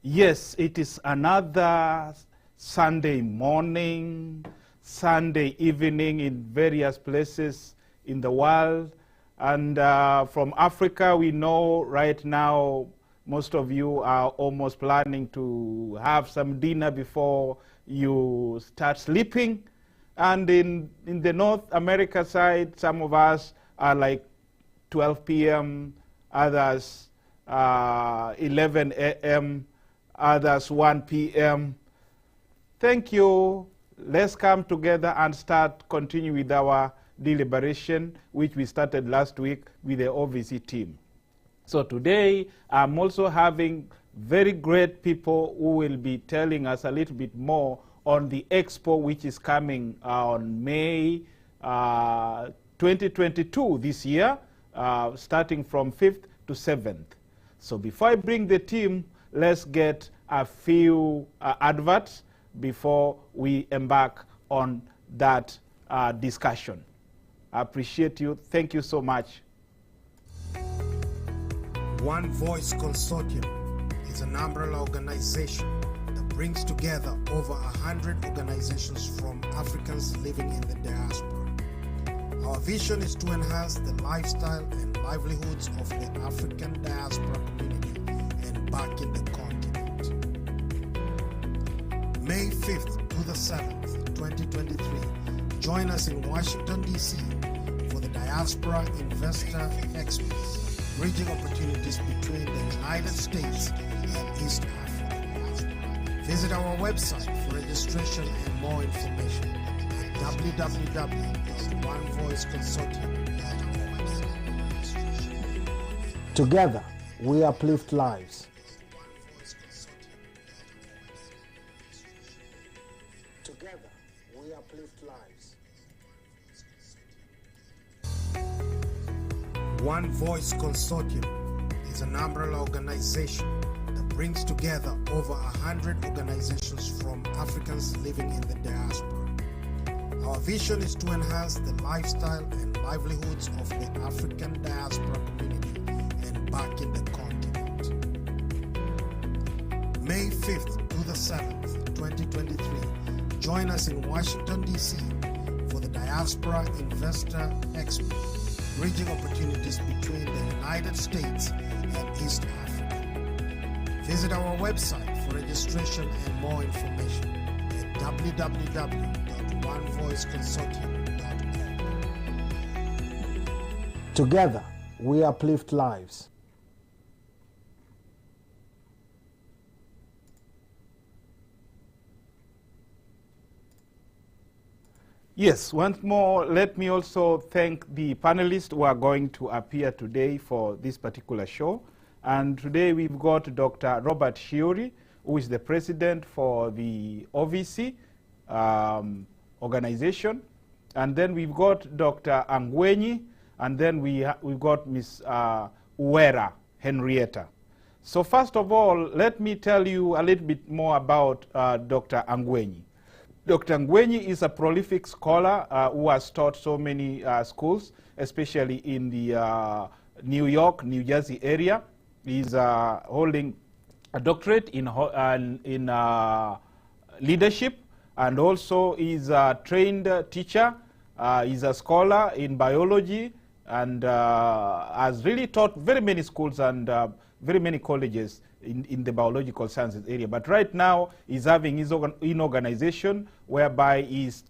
Yes, it is another Sunday morning, Sunday evening in various places in the world. And from Africa, we know right now most of you are almost planning to have some dinner before you start sleeping. And in the North America side, some of us are like 12 p.m., others 11 a.m., others 1 p.m. Thank you. Let's come together and continue with our deliberation, which we started last week with the OVC team. So today, I'm also having very great people who will be telling us a little bit more on the Expo, which is coming on May 2022 this year, starting from 5th to 7th. So before I bring the team, let's get a few adverts before we embark on that discussion. I appreciate you. Thank you so much. One Voice Consortium is an umbrella organization that brings together over 100 organizations from Africans living in the diaspora. Our vision is to enhance the lifestyle and livelihoods of the African diaspora community and back in the continent. May 5th to the 7th, 2023, join us in Washington, D.C. for the Diaspora Investor Expo, bridging opportunities between the United States and East Africa. Visit our website for registration and more information at www.onevoiceconsortium.org. Together, we uplift lives. Together, we uplift lives. One Voice Consortium is an umbrella organization that brings together over 100 organizations from Africans living in the diaspora. Our vision is to enhance the lifestyle and livelihoods of the African diaspora community and back in the continent. May 5th to the 7th, 2023, join us in Washington, D.C. for the Diaspora Investor Expo, bridging opportunities between the United States and East Africa. Visit our website for registration and more information at www.onevoiceconsortium.org. Together, we uplift lives. Yes, once more, let me also thank the panelists who are going to appear today for this particular show. And today we've got Dr. Robert Shiori, who is the president for the OVC organization. And then we've got Dr. Angwenyi, and then we've got Ms. Uwera Henrietta. So first of all, let me tell you a little bit more about Dr. Angwenyi. Dr. Angwenyi is a prolific scholar who has taught so many schools, especially in the New York, New Jersey area. He's holding a doctorate in leadership, and also he's a trained teacher. He's a scholar in biology, and has really taught very many schools and very many colleges in the biological sciences area. But right now, he's having his own organization whereby he's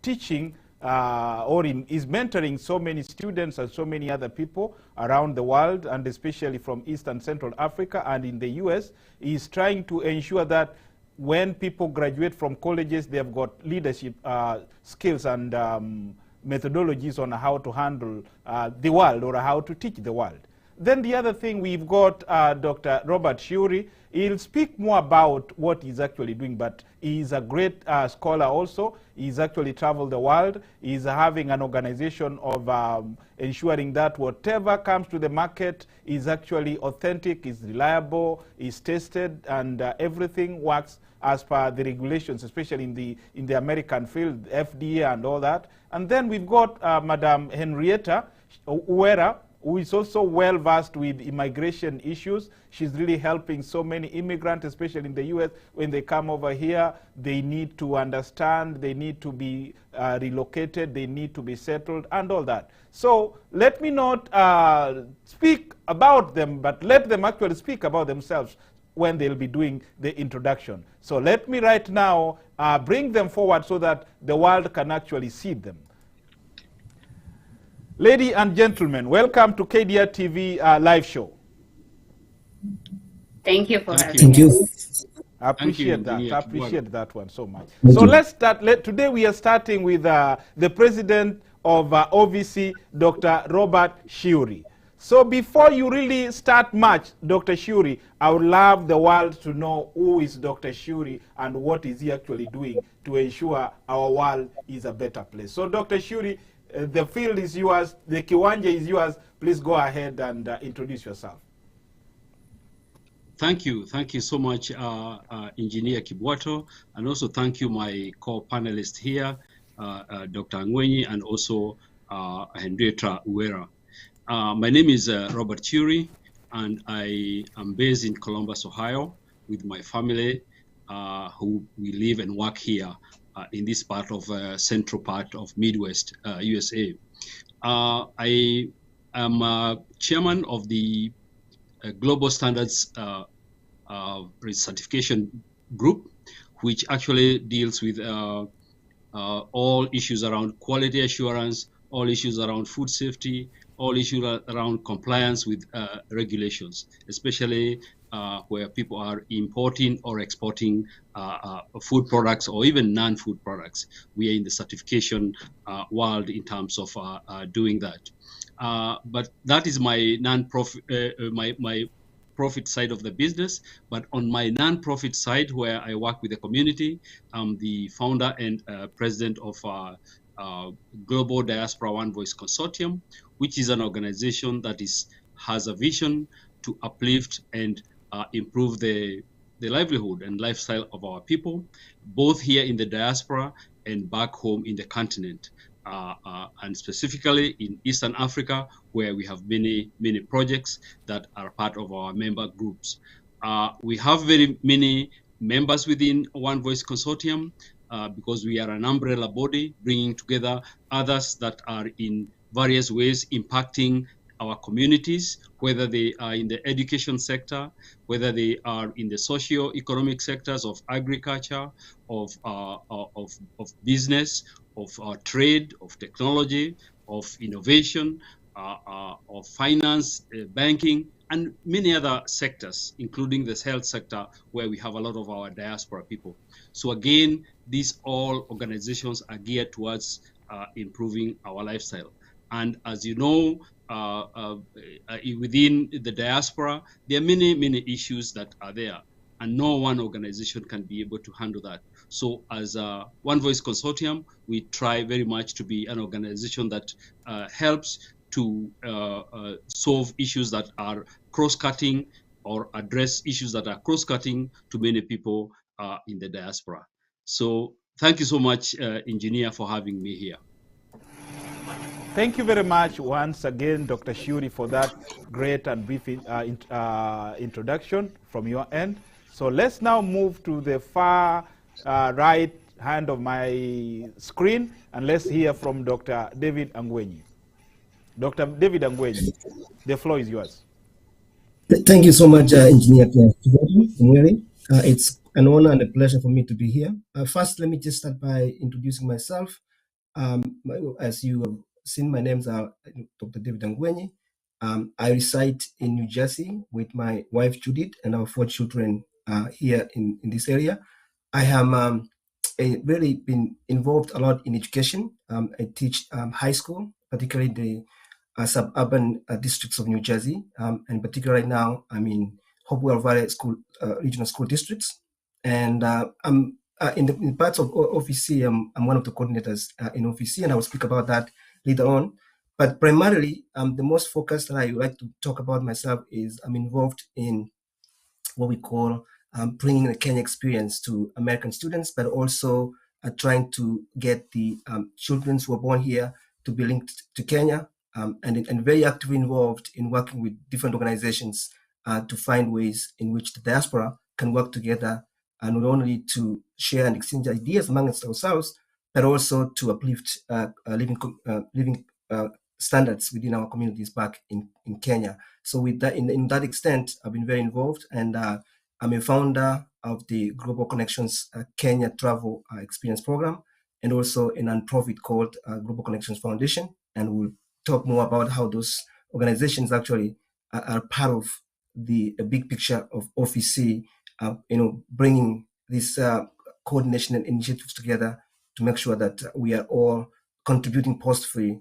teaching or is mentoring so many students and so many other people around the world, and especially from East and Central Africa and in the US. He's trying to ensure that when people graduate from colleges, they've got leadership skills and methodologies on how to handle the world or how to teach the world. Then the other thing, we've got Dr. Robert Shiori. He'll speak more about what he's actually doing, but he's a great scholar also. He's actually traveled the world. He's having an organization of ensuring that whatever comes to the market is actually authentic, is reliable, is tested, and everything works as per the regulations, especially in the American field, FDA and all that. And then we've got Madam Henrietta Uwera, who is also well versed with immigration issues. She's really helping so many immigrants, especially in the US. When they come over here, they need to understand, they need to be relocated, they need to be settled, and all that. So let me not speak about them, but let them actually speak about themselves when they'll be doing the introduction. So let me right now bring them forward so that the world can actually see them. Ladies and gentlemen, welcome to KDR TV live show. Thank you for having us. Thank you. I appreciate that. Engineer I appreciate that one so much. Thank So you. let's start. Today we are starting with the president of OVC, Dr. Robert Shiuri. So before you really start much, Dr. Shiuri, I would love the world to know who is Dr. Shiuri and what is he actually doing to ensure our world is a better place. So Dr. Shiuri, the field is yours, the kiwanja is yours. Please go ahead and introduce yourself. Thank you so much, Engineer Kibwato, and also thank you, my co-panelist here, Dr. Angwenyi, and also Henrietta Uwera. My name is Robert Chiuri, and I am based in Columbus, Ohio, with my family, who we live and work here in this part of central part of Midwest USA. I am chairman of the Global Standards Certification Group, which actually deals with all issues around quality assurance, all issues around food safety, all issues around compliance with regulations, especially where people are importing or exporting food products or even non-food products. We are in the certification world in terms of doing that. But that is my non-profit, my profit side of the business. But on my non-profit side, where I work with the community, I'm the founder and president of Global Diaspora One Voice Consortium, which is an organization that has a vision to uplift and improve the livelihood and lifestyle of our people, both here in the diaspora and back home in the continent, and specifically in Eastern Africa, where we have many projects that are part of our member groups. We have very many members within One Voice Consortium, because we are an umbrella body bringing together others that are in various ways impacting our communities, whether they are in the education sector, whether they are in the socio-economic sectors of agriculture, of business, of trade, of technology, of innovation, of finance, banking, and many other sectors, including the health sector, where we have a lot of our diaspora people. So again, these all organizations are geared towards improving our lifestyle. And as you know, within the diaspora, there are many issues that are there, and no one organization can be able to handle that. So as a One Voice Consortium, we try very much to be an organization that helps to solve issues that are cross-cutting or address issues that are cross-cutting to many people in the diaspora. So thank you so much, Engineer, for having me here. Thank you very much once again, Dr. Shiuri, for that great and brief introduction from your end. So let's now move to the far right hand of my screen, and let's hear from Dr. David Angwenyi. Dr. David Angwenyi, the floor is yours. Thank you so much, Engineer Kibwato. It's an honor and a pleasure for me to be here. First, let me just start by introducing myself. As you have seen, my names are Dr. David Angwenyi. I reside in New Jersey with my wife Judith and our 4 children here in this area. I have really been involved a lot in education. I teach high school, particularly the suburban districts of New Jersey, and particularly right now I'm in Hopewell Valley School, regional school districts, and I'm in parts of OVC. I'm one of the coordinators in OVC, and I will speak about that later on. But primarily, the most focus that I would like to talk about myself is I'm involved in what we call bringing the Kenya experience to American students, but also trying to get the children who are born here to be linked to Kenya, and very actively involved in working with different organizations to find ways in which the diaspora can work together, and not only to share and exchange ideas amongst ourselves, but also to uplift living standards within our communities back in Kenya. So with that, in that extent, I've been very involved, and I'm a founder of the Global Connections Kenya Travel Experience Program, and also a nonprofit called Global Connections Foundation. And we'll talk more about how those organizations actually are part of the big picture of OVC, bringing these coordination and initiatives together to make sure that we are all contributing positively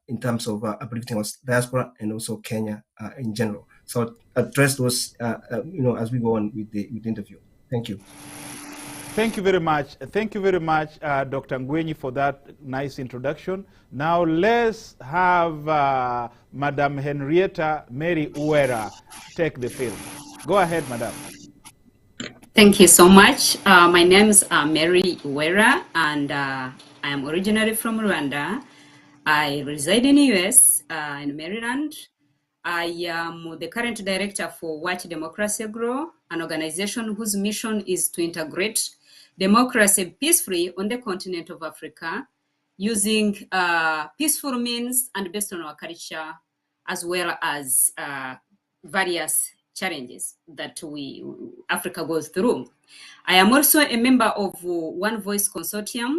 in terms of uplifting our diaspora and also Kenya in general. So I'll address those, as we go on with the interview. Thank you. Thank you very much. Thank you very much, Dr. Ngwenyi, for that nice introduction. Now let's have Madam Henrietta Mary Uwera take the field. Go ahead, Madam. Thank you so much. My name is Mary Uwera, and I am originally from Rwanda. I reside in the US, in Maryland. I am the current director for Watch Democracy Grow, an organization whose mission is to integrate democracy peacefully on the continent of Africa using peaceful means and based on our culture, as well as various challenges that Africa goes through. I am also a member of One Voice Consortium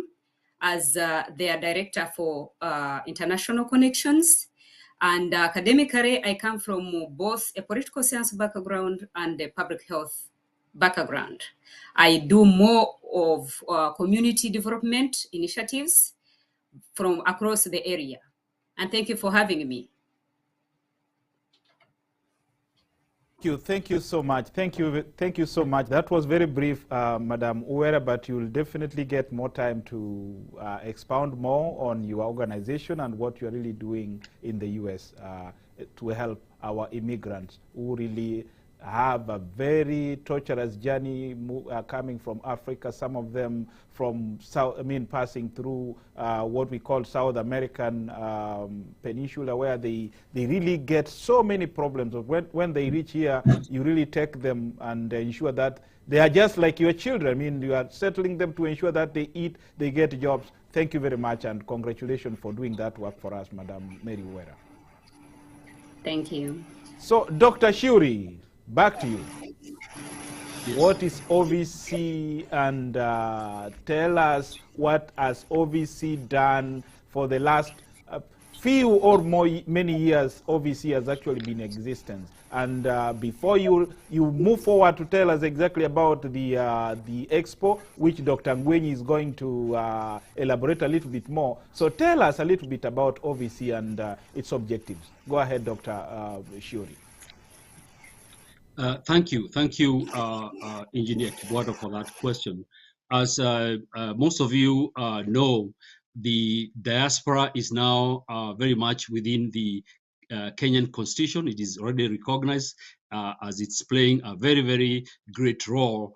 as their director for international connections. And academically, I come from both a political science background and a public health background. I do more of community development initiatives from across the area. And thank you for having me. Thank you so much. Thank you so much. That was very brief, Madam Uwera, but you'll definitely get more time to expound more on your organization and what you're really doing in the US to help our immigrants who really have a very torturous journey coming from Africa, some of them from passing through what we call South American Peninsula, where they really get so many problems. When they reach here, you really take them and ensure that they are just like your children. I mean, you are settling them to ensure that they eat, they get jobs. Thank you very much, and congratulations for doing that work for us, Madam Mary Uwera. Thank you. So, Dr. Shuri, back to you. Yes. What is OVC, and tell us what has OVC done for the last few or many years OVC has actually been in existence. And before you move forward to tell us exactly about the Expo, which Dr. Ngwenyi is going to elaborate a little bit more. So tell us a little bit about OVC and its objectives. Go ahead, Dr. Shuri. Thank you, Engineer Kibwata, for that question. As most of you know, the diaspora is now very much within the Kenyan Constitution. It is already recognized as it's playing a very, very great role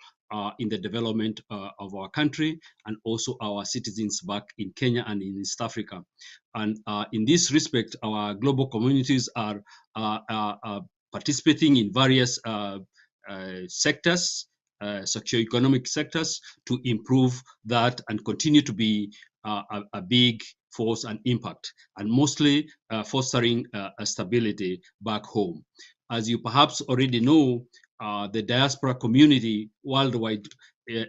in the development of our country and also our citizens back in Kenya and in East Africa. And in this respect, our global communities are participating in various sectors, socioeconomic sectors, to improve that and continue to be a big force and impact, and mostly fostering a stability back home. As you perhaps already know, the diaspora community worldwide,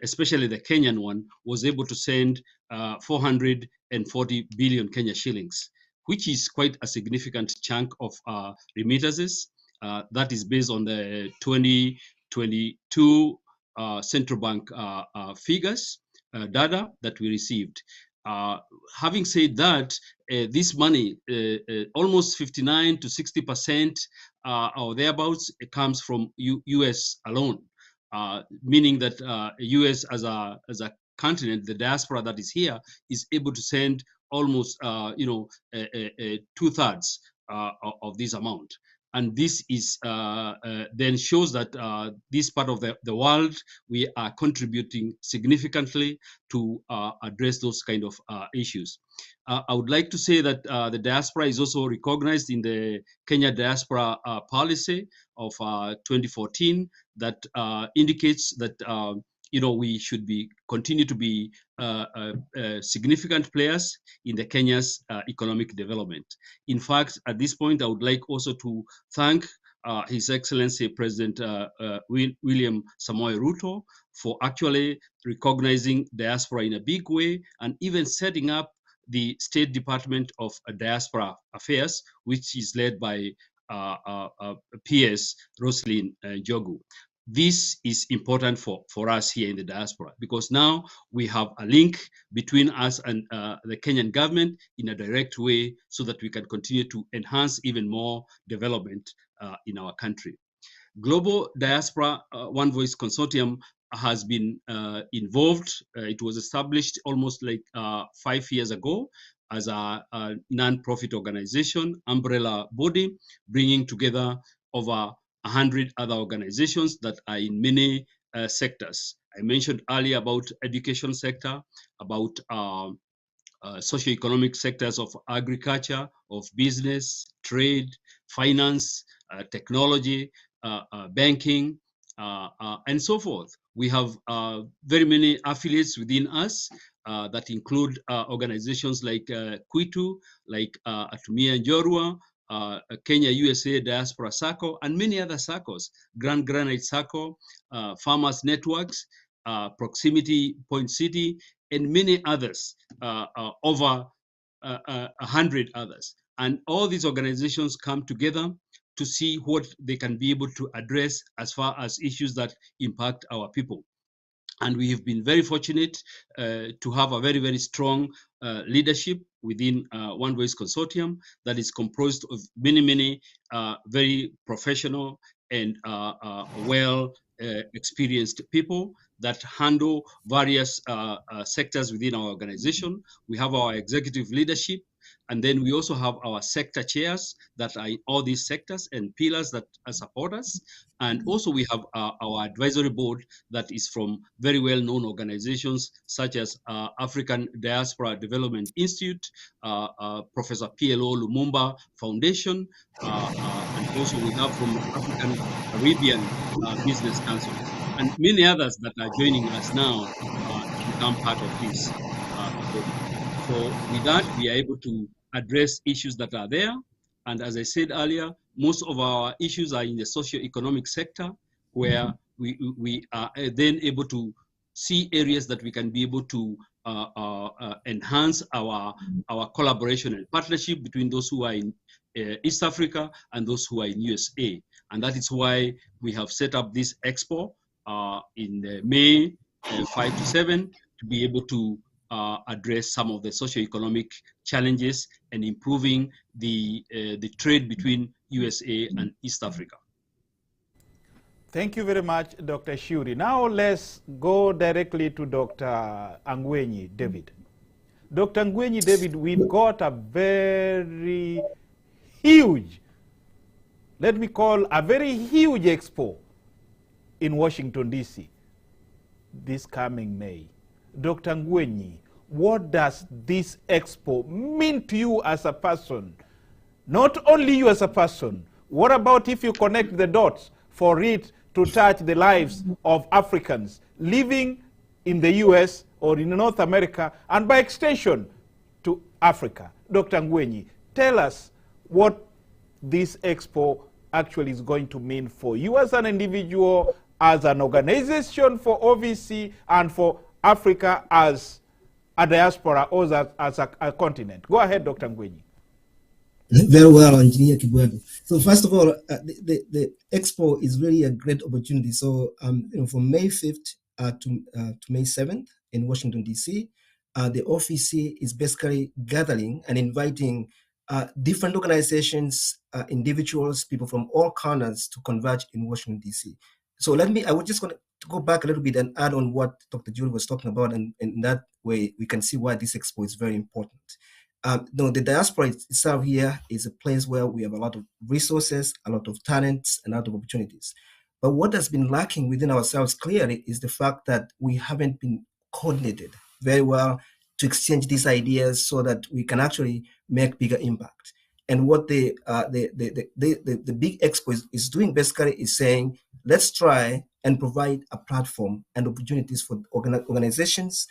especially the Kenyan one, was able to send 440 billion Kenya shillings, which is quite a significant chunk of remittances. That is based on the 2022 central bank figures, data that we received. Having said that, this money, almost 59 to 60% or thereabouts, it comes from US alone, meaning that US as a continent, the diaspora that is here, is able to send almost 2/3 of this amount. And this is then shows that this part of the world, we are contributing significantly to address those kind of issues. I would like to say that the diaspora is also recognized in the Kenya Diaspora Policy of 2014 that indicates that we should continue to be significant players in the Kenya's economic development. In fact, at this point, I would like also to thank His Excellency President William Samoei Ruto for actually recognizing diaspora in a big way and even setting up the State Department of Diaspora Affairs, which is led by PS Roslyn Jogu. This is important for us here in the diaspora because now we have a link between us and the Kenyan government in a direct way so that we can continue to enhance even more development in our country. Global Diaspora One Voice Consortium has been involved. It was established almost like 5 years ago as a non-profit organization, umbrella body, bringing together over 100 other organizations that are in many sectors. I mentioned earlier about education sector, about socioeconomic sectors of agriculture, of business, trade, finance, technology, banking, and so forth. We have very many affiliates within us that include organizations like Kwitu, like Atumia Njorua, Kenya USA Diaspora Circle, and many other circles, Grand Granite Circle, Farmers Networks, Proximity Point City, and many others, over 100 others. And all these organizations come together to see what they can be able to address as far as issues that impact our people. And we have been very fortunate to have a very, very strong leadership within One Voice Consortium that is composed of many, many very professional and well experienced people that handle various sectors within our organization. We have our executive leadership, and then we also have our sector chairs that are in all these sectors and pillars that support us. And also we have our advisory board that is from very well-known organizations such as African Diaspora Development Institute, Professor PLO Lumumba Foundation, and also we have from African Caribbean Business Council, and many others that are joining us now to become part of this body. So with that, we are able to address issues that are there. And as I said earlier, most of our issues are in the socio-economic sector, where we are then able to see areas that we can be able to enhance our collaboration and partnership between those who are in East Africa and those who are in USA. And that is why we have set up this Expo in May 5 to 7 to be able to address some of the socioeconomic challenges and improving the trade between USA and East Africa. Thank you very much, Dr. Shuri. Now let's go directly to Dr. Angwenyi David. Dr. Angwenyi David, we've got a very huge, let me call a very huge expo in Washington, D.C. this coming May. Dr. Angwenyi, what does this expo mean to you as a person? Not only you as a person, what about if you connect the dots for it to touch the lives of Africans living in the US or in North America and by extension to Africa? Dr. Angwenyi, tell us what this expo actually is going to mean for you as an individual, as an organization for OVC, and for Africa as a diaspora or as a continent. Go ahead, Dr. Angwenyi. Very well, Engineer Kibwebu. So first of all, the Expo is really a great opportunity. So from May 5th to May 7th in Washington, D.C., the OVC is basically gathering and inviting different organizations, individuals, people from all corners to converge in Washington, D.C. So I was just going to go back a little bit and add on what Dr. Julie was talking about, and in that way we can see why this Expo is very important. No, the diaspora itself here is a place where we have a lot of resources, a lot of talents, and a lot of opportunities. But what has been lacking within ourselves clearly is the fact that we haven't been coordinated very well to exchange these ideas so that we can actually make bigger impact. And what the big expo is doing basically is saying, let's try and provide a platform and opportunities for organizations,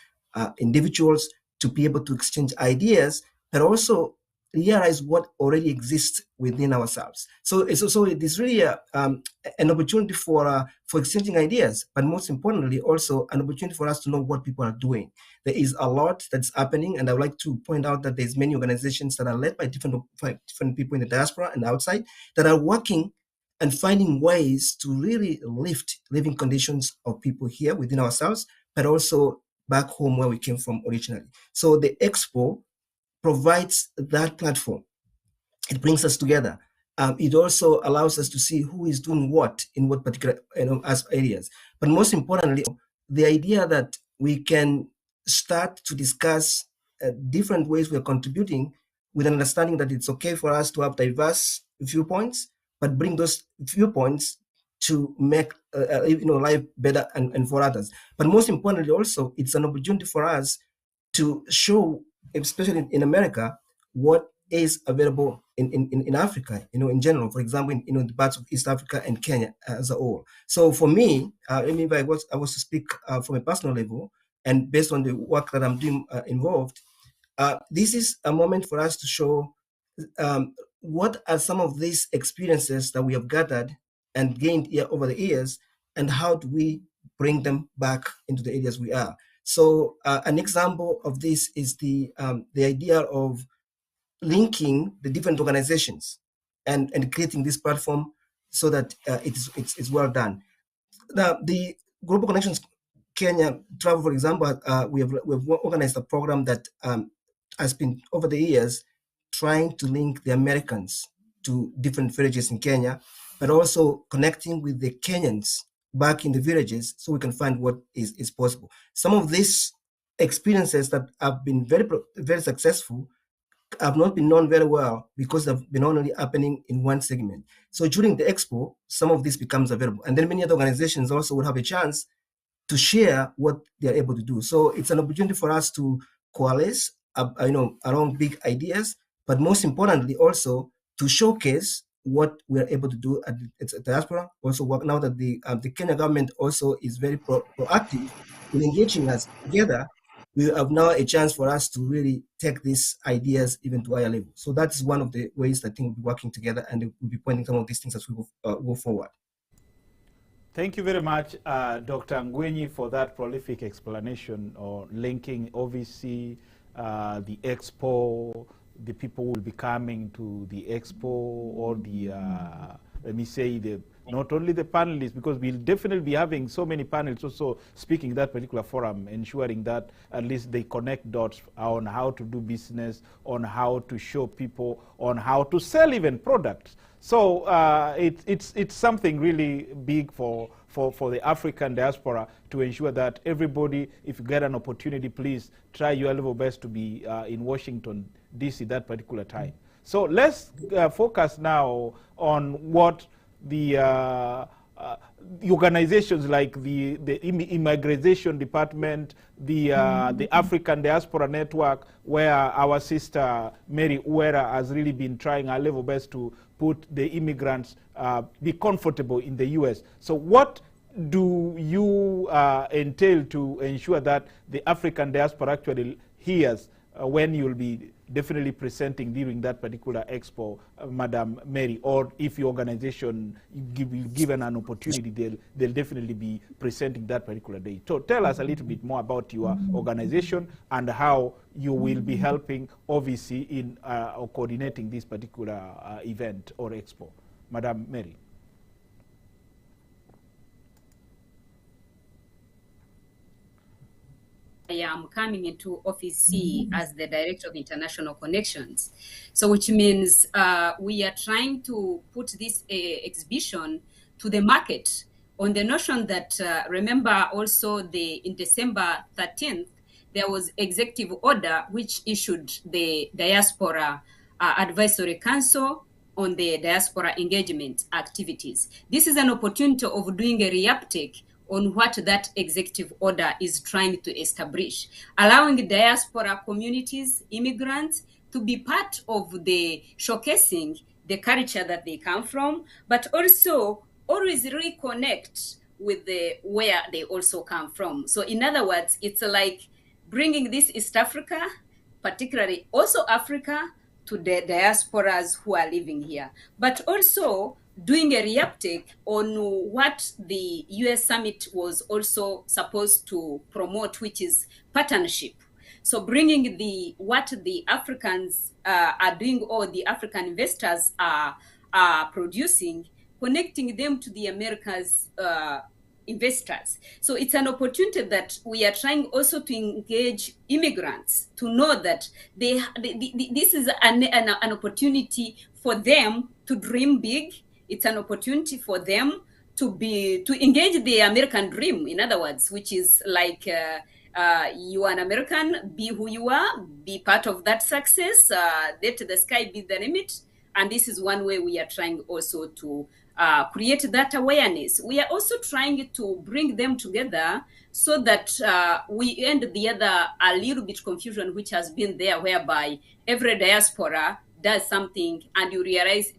individuals to be able to exchange ideas, but also realize what already exists within ourselves. So it is really an opportunity for exchanging ideas, but most importantly, also an opportunity for us to know what people are doing. There is a lot that's happening, and I would like to point out that there's many organizations that are led by different people in the diaspora and outside that are working and finding ways to really lift living conditions of people here within ourselves, but also back home where we came from originally. So the Expo provides that platform. It brings us together. It also allows us to see who is doing what in what particular as areas. But most importantly, the idea that we can start to discuss different ways we're contributing with an understanding that it's okay for us to have diverse viewpoints, but bring those viewpoints to make life better and for others. But most importantly, also, it's an opportunity for us to show, especially in America, what is available in Africa, in general, for example, in the parts of East Africa and Kenya as a whole. So for me, if I was to speak from a personal level, and based on the work that I'm doing involved, this is a moment for us to show what are some of these experiences that we have gathered and gained here over the years, and how do we bring them back into the areas we are. So an example of this is the idea of linking the different organizations and creating this platform so that it's well done. Now, the Global Connections Kenya Travel, for example, we have organized a program that has been over the years trying to link the Americans to different villages in Kenya, but also connecting with the Kenyans back in the villages so we can find what is possible. Some of these experiences that have been very, very successful have not been known very well because they've been only happening in one segment. So during the expo, some of this becomes available. And then many other organizations also will have a chance to share what they're able to do. So it's an opportunity for us to coalesce around big ideas, but most importantly also to showcase what we're able to do at the diaspora. Also work now that the Kenya government also is very proactive in engaging us together. We have now a chance for us to really take these ideas even to higher level. So that's one of the ways that I think we'll be working together, and we'll be pointing some of these things as we go forward. Thank you very much, Dr. Ngwenyi, for that prolific explanation or linking, obviously, the Expo, the people will be coming to the Expo, or the, let me say, not only the panelists, because we'll definitely be having so many panels also speaking that particular forum, ensuring that at least they connect dots on how to do business, on how to show people, on how to sell even products. So it's something really big for the African diaspora to ensure that everybody, if you get an opportunity, please try your level best to be in Washington, D.C. that particular time. So let's focus now on what the organizations like the Immigration Department, the African Diaspora Network, where our sister Mary Uwera has really been trying her level best to put the immigrants be comfortable in the U.S. So what do you entail to ensure that the African diaspora actually hears when you'll be definitely presenting during that particular expo, Madam Mary, or if your organization given an opportunity, they'll definitely be presenting that particular day. So tell us a little bit more about your organization and how you will be helping, obviously, in or coordinating this particular event or expo. Madam Mary. I am coming into office C as the Director of International Connections. So which means we are trying to put this exhibition to the market on the notion that, remember also in December 13th, there was executive order which issued the Diaspora Advisory Council on the diaspora engagement activities. This is an opportunity of doing a reuptake on what that executive order is trying to establish, allowing diaspora communities, immigrants, to be part of the showcasing the culture that they come from, but also always reconnect with the where they also come from. So in other words, it's like bringing this East Africa, particularly also Africa, to the diasporas who are living here, but also doing a reuptake on what the US summit was also supposed to promote, which is partnership. So bringing what the Africans are doing, or the African investors are producing, connecting them to the Americas investors. So it's an opportunity that we are trying also to engage immigrants to know that this is an opportunity for them to dream big. It's an opportunity for them to engage the American dream, in other words, which is like you are an American, be who you are, be part of that success, let the sky be the limit. And this is one way we are trying also to create that awareness. We are also trying to bring them together so that we end the other a little bit confusion which has been there, whereby every diaspora does something and you realize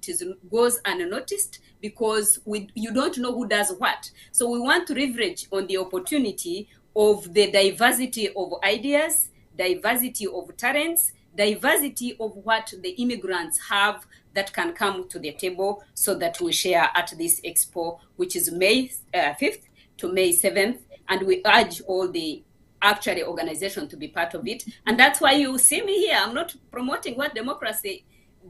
goes unnoticed because you don't know who does what. So we want to leverage on the opportunity of the diversity of ideas, diversity of talents, diversity of what the immigrants have that can come to the table, so that we share at this expo, which is May 5th to May 7th. And we urge all the actually organization to be part of it. And that's why you see me here. I'm not promoting what democracy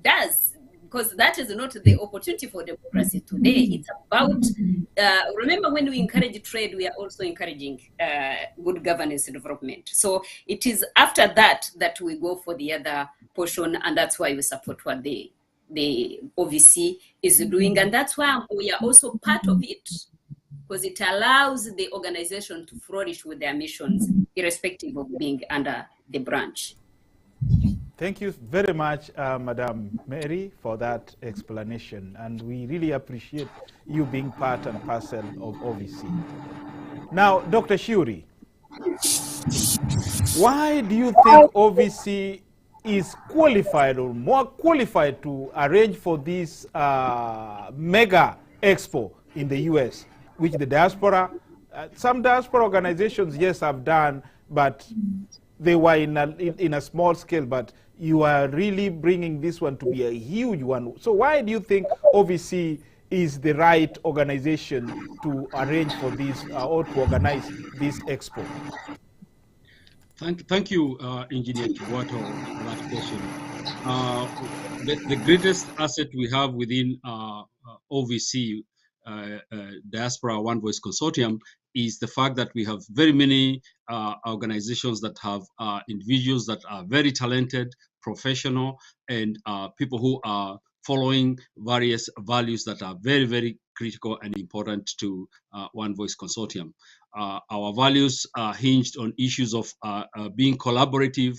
does, because that is not the opportunity for democracy today. It's about, remember, when we encourage trade, we are also encouraging good governance and development. So it is after that that we go for the other portion, and that's why we support what the OVC is doing. And that's why we are also part of it, because it allows the organization to flourish with their missions, irrespective of being under the branch. Thank you very much, Madam Mary, for that explanation. And we really appreciate you being part and parcel of OVC. Now, Dr. Shuri, why do you think OVC is qualified or more qualified to arrange for this mega expo in the US, which the diaspora, some diaspora organizations, yes, have done, but they were in a small scale, but you are really bringing this one to be a huge one. So why do you think OVC is the right organization to arrange for this or to organize this expo? Thank you, Engineer Kiwato, for that question. The greatest asset we have within OVC, Diaspora One Voice Consortium, is the fact that we have very many organizations that have individuals that are very talented, professional, and people who are following various values that are very, very critical and important to One Voice Consortium. Our values are hinged on issues of being collaborative,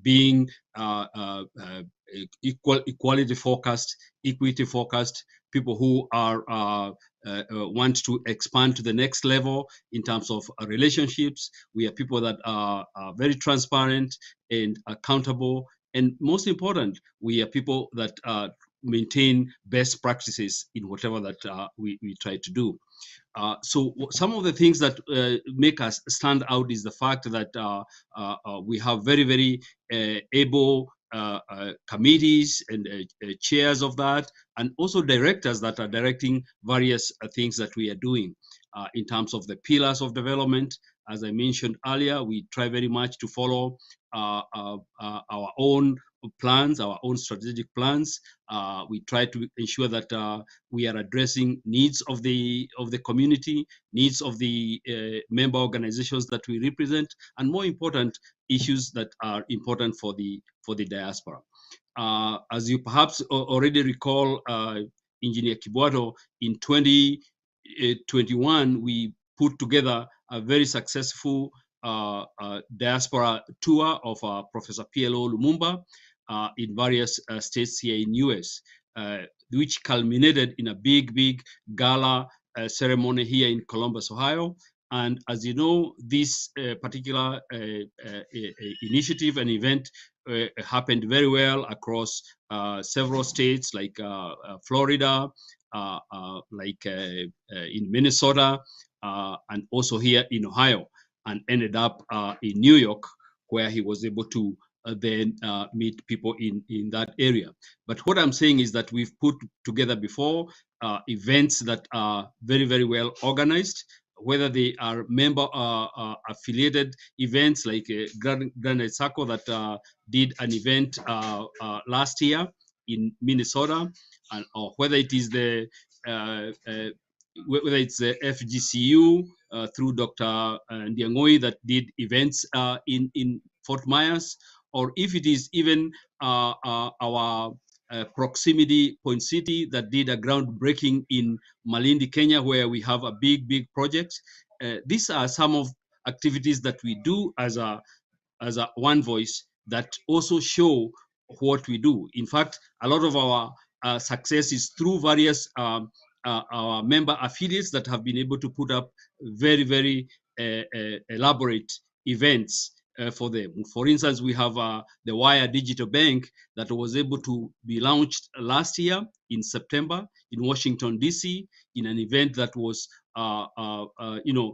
being equality focused, equity focused, people who are want to expand to the next level in terms of relationships. We are people that are very transparent and accountable. And most important, we are people that maintain best practices in whatever that we try to do. So some of the things that make us stand out is the fact that we have very, very able committees and chairs of that, and also directors that are directing various things that we are doing in terms of the pillars of development. As I mentioned earlier, we try very much to follow our own plans, our own strategic plans. We try to ensure that we are addressing needs of the community, needs of the member organizations that we represent, and more important, issues that are important for the diaspora. As you perhaps already recall, Engineer Kibuato, in 2021, we put together a very successful diaspora tour of Professor PLO Lumumba in various states here in US, which culminated in a big gala ceremony here in Columbus, Ohio. And as you know, this particular initiative and event happened very well across several states like Florida, like in Minnesota, and also here in Ohio, and ended up in New York, where he was able to then meet people in that area. But what I'm saying is that we've put together before events that are very well organized, whether they are member affiliated events like Granite Circle that did an event last year in Minnesota, and or whether it is the whether it's the FGCU through Dr. Ndiangoi that did events in Fort Myers, or if it is even our proximity Point City that did a groundbreaking in Malindi, Kenya, where we have a big project. These are some of activities that we do as a One Voice that also show what we do. In fact, a lot of our success is through various our member affiliates that have been able to put up very elaborate events for them. For instance, we have the Wire Digital Bank that was able to be launched last year in September in Washington, D.C., in an event that was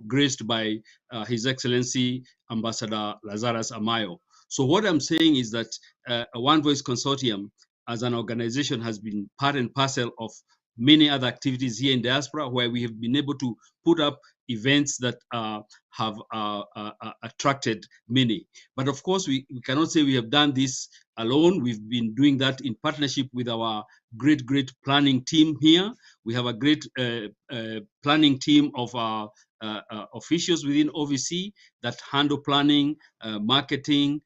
graced by His Excellency Ambassador Lazarus Amayo. So what I'm saying is that a One Voice Consortium as an organization has been part and parcel of many other activities here in diaspora, where we have been able to put up events that have attracted many. But of course, we cannot say we have done this alone. We've been doing that in partnership with our great planning team here. We have a great planning team of officials within OVC that handle planning, marketing,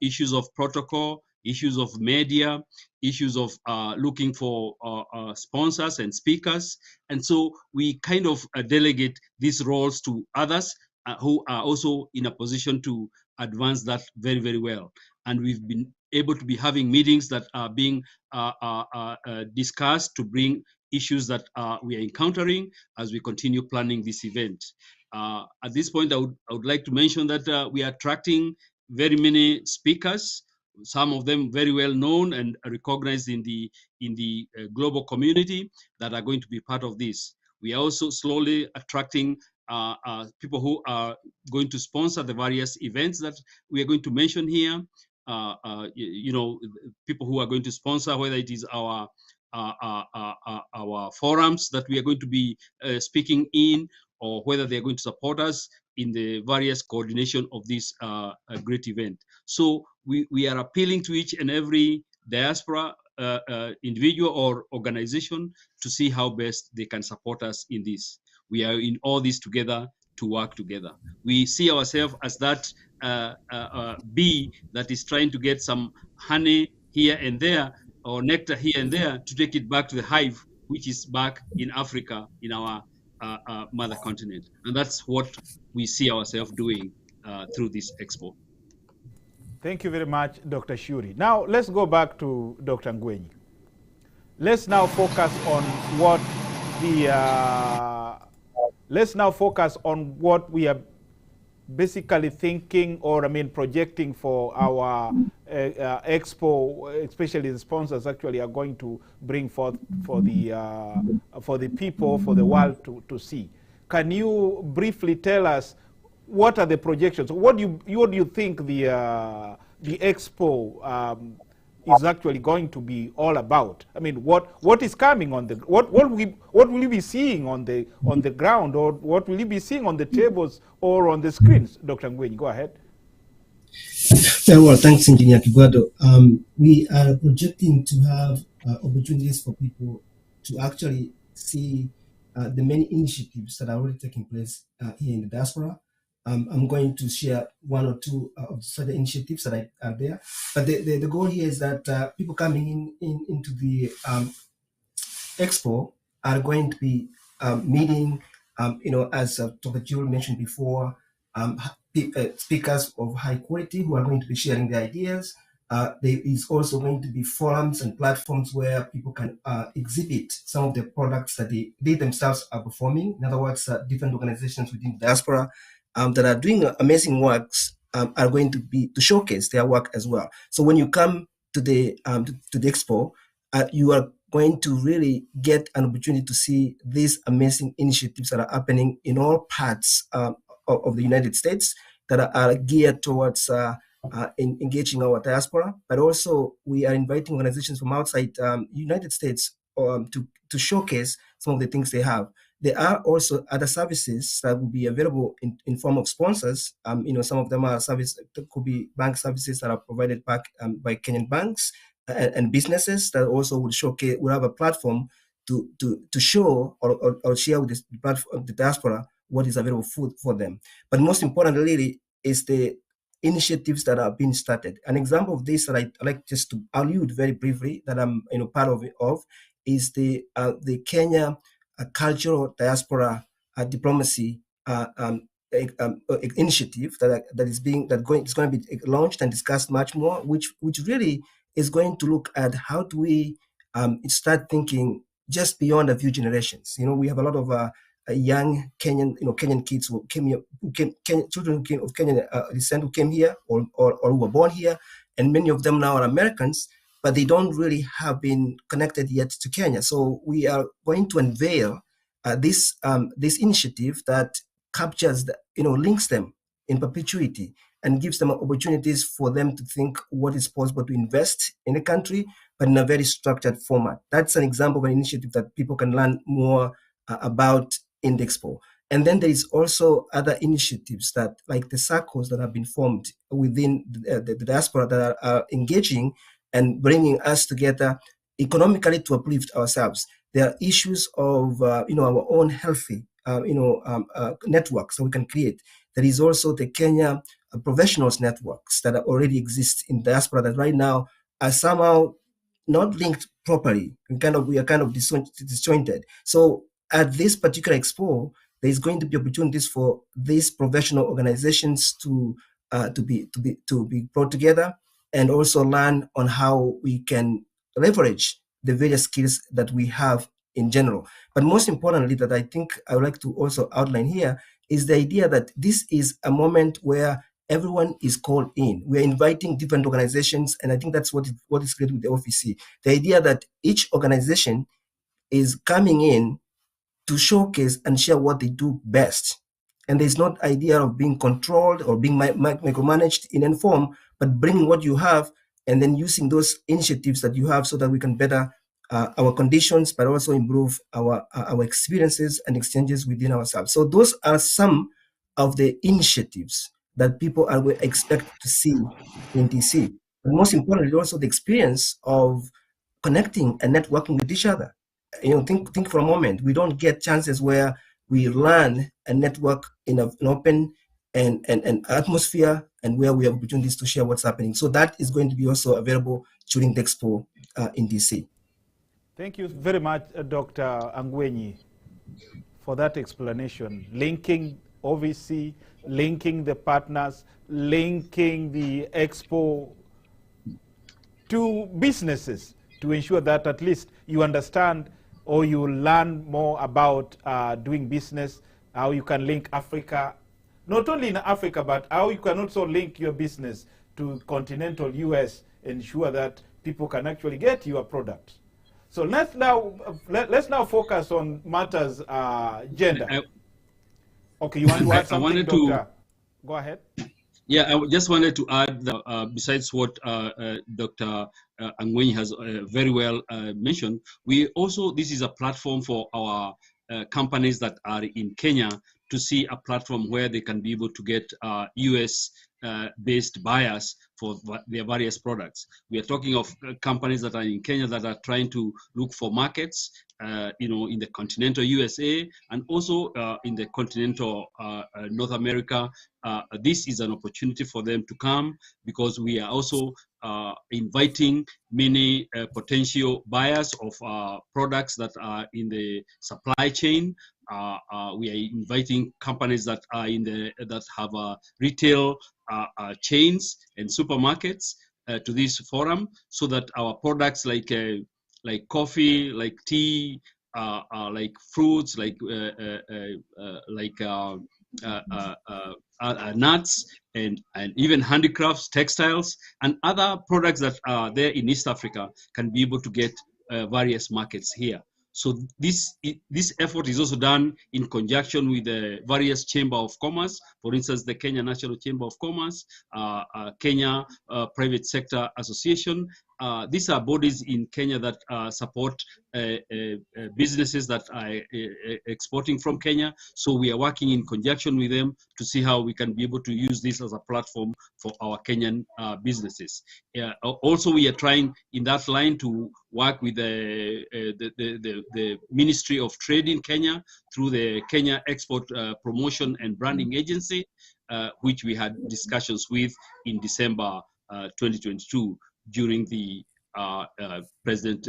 issues of protocol, issues of media, issues of looking for sponsors and speakers. And so we kind of delegate these roles to others who are also in a position to advance that very well. And we've been able to be having meetings that are being discussed to bring issues that we are encountering as we continue planning this event. At this point, I would like to mention that we are attracting very many speakers, some of them very well known and recognized in the global community, that are going to be part of this. We are also slowly attracting people who are going to sponsor the various events that we are going to mention here. People who are going to sponsor, whether it is our forums that we are going to be speaking in, or whether they are going to support us in the various coordination of this great event. So we are appealing to each and every diaspora individual or organization to see how best they can support us in this. We are in all this together to work together. We see ourselves as that bee that is trying to get some honey here and there, or nectar here and there, to take it back to the hive, which is back in Africa, in our mother continent. And that's what we see ourselves doing through this expo. Thank you very much, Dr. Shuri. Now, let's go back to Dr. Ngwenyi. Let's now focus on what we are basically thinking, or projecting for our expo, especially the sponsors actually are going to bring forth for the people, for the world to see. Can you briefly tell us what are the projections? What do you think the expo is actually going to be all about? What is coming on the what will you be seeing on the ground, or what will you be seeing on the tables or on the screens? Dr. Ngwenyi, go ahead. Yeah, well, thanks, Engineer Kiguado. We are projecting to have opportunities for people to actually see the many initiatives that are already taking place here in the diaspora. I'm going to share one or two of such initiatives that are there. But the goal here is that people coming into the expo are going to be meeting, as Dr. Jill mentioned before, speakers of high quality who are going to be sharing their ideas. There is also going to be forums and platforms where people can exhibit some of the products that they themselves are performing. In other words, different organizations within diaspora that are doing amazing works are going to showcase their work as well. So when you come to the expo, you are going to really get an opportunity to see these amazing initiatives that are happening in all parts of the United States that are geared towards engaging our diaspora, but also we are inviting organizations from outside United States to showcase some of the things they have. There are also other services that will be available in form of sponsors. Some of them are service that could be bank services that are provided back by Kenyan banks and businesses that also will showcase. Will have a platform to show or share with the diaspora what is available for them. But most importantly, really, is the initiatives that are being started. An example of this that I like just to allude very briefly that I'm part of is the Kenya cultural diaspora diplomacy initiative is going to be launched and discussed much more, which really is going to look at how do we start thinking just beyond a few generations. We have a lot of young Kenyan kids who came here, children of Kenyan descent who came here or who were born here, and many of them now are Americans, but they don't really have been connected yet to Kenya. So we are going to unveil this initiative that captures, links them in perpetuity and gives them opportunities for them to think what is possible to invest in the country, but in a very structured format. That's an example of an initiative that people can learn more about in the Expo. And then there is also other initiatives that, like the circles that have been formed within the diaspora that are engaging and bringing us together economically to uplift ourselves. There are issues of our own healthy networks that we can create. There is also the Kenya professionals networks that already exist in diaspora that right now are somehow not linked properly. We are kind of disjointed. So at this particular expo, there is going to be opportunities for these professional organizations to be brought together and also learn on how we can leverage the various skills that we have in general. But most importantly, that I think I would like to also outline here is the idea that this is a moment where everyone is called in. We're inviting different organizations, and I think that's what is great with the OFC. The idea that each organization is coming in to showcase and share what they do best. And there's not idea of being controlled or being micromanaged in any form, but bringing what you have and then using those initiatives that you have so that we can better our conditions, but also improve our experiences and exchanges within ourselves. So those are some of the initiatives that people are expect to see in DC. But most importantly, also the experience of connecting and networking with each other. Think for a moment. We don't get chances where we learn and network in an open and atmosphere, and where we have opportunities to share what's happening. So that is going to be also available during the Expo in DC. Thank you very much, Dr. Angwenyi, for that explanation. Linking OVC, linking the partners, linking the Expo to businesses to ensure that at least you understand or you learn more about doing business, how you can link Africa, not only in Africa, but how you can also link your business to continental US, ensure that people can actually get your products. So let's now focus on matters gender. Okay, you want to add something, Doctor? Go ahead. Yeah, I just wanted to add that besides what Dr. Angwenyi has very well mentioned, this is a platform for our companies that are in Kenya to see a platform where they can be able to get US based buyers for their various products. We are talking of companies that are in Kenya that are trying to look for markets, in the continental USA and also in the continental North America. This is an opportunity for them to come because we are also inviting many potential buyers of products that are in the supply chain. We are inviting companies that are that have retail chains and supermarkets to this forum, so that our products like coffee, like tea, like fruits, like nuts, and even handicrafts, textiles, and other products that are there in East Africa can be able to get various markets here. So this effort is also done in conjunction with the various Chamber of Commerce, for instance, the Kenya National Chamber of Commerce, Kenya Private Sector Association. These are bodies in Kenya that support businesses that are exporting from Kenya. So we are working in conjunction with them to see how we can be able to use this as a platform for our Kenyan businesses. Also, we are trying in that line to work with the Ministry of Trade in Kenya through the Kenya Export Promotion and Branding Agency, which we had discussions with in December 2022 during the President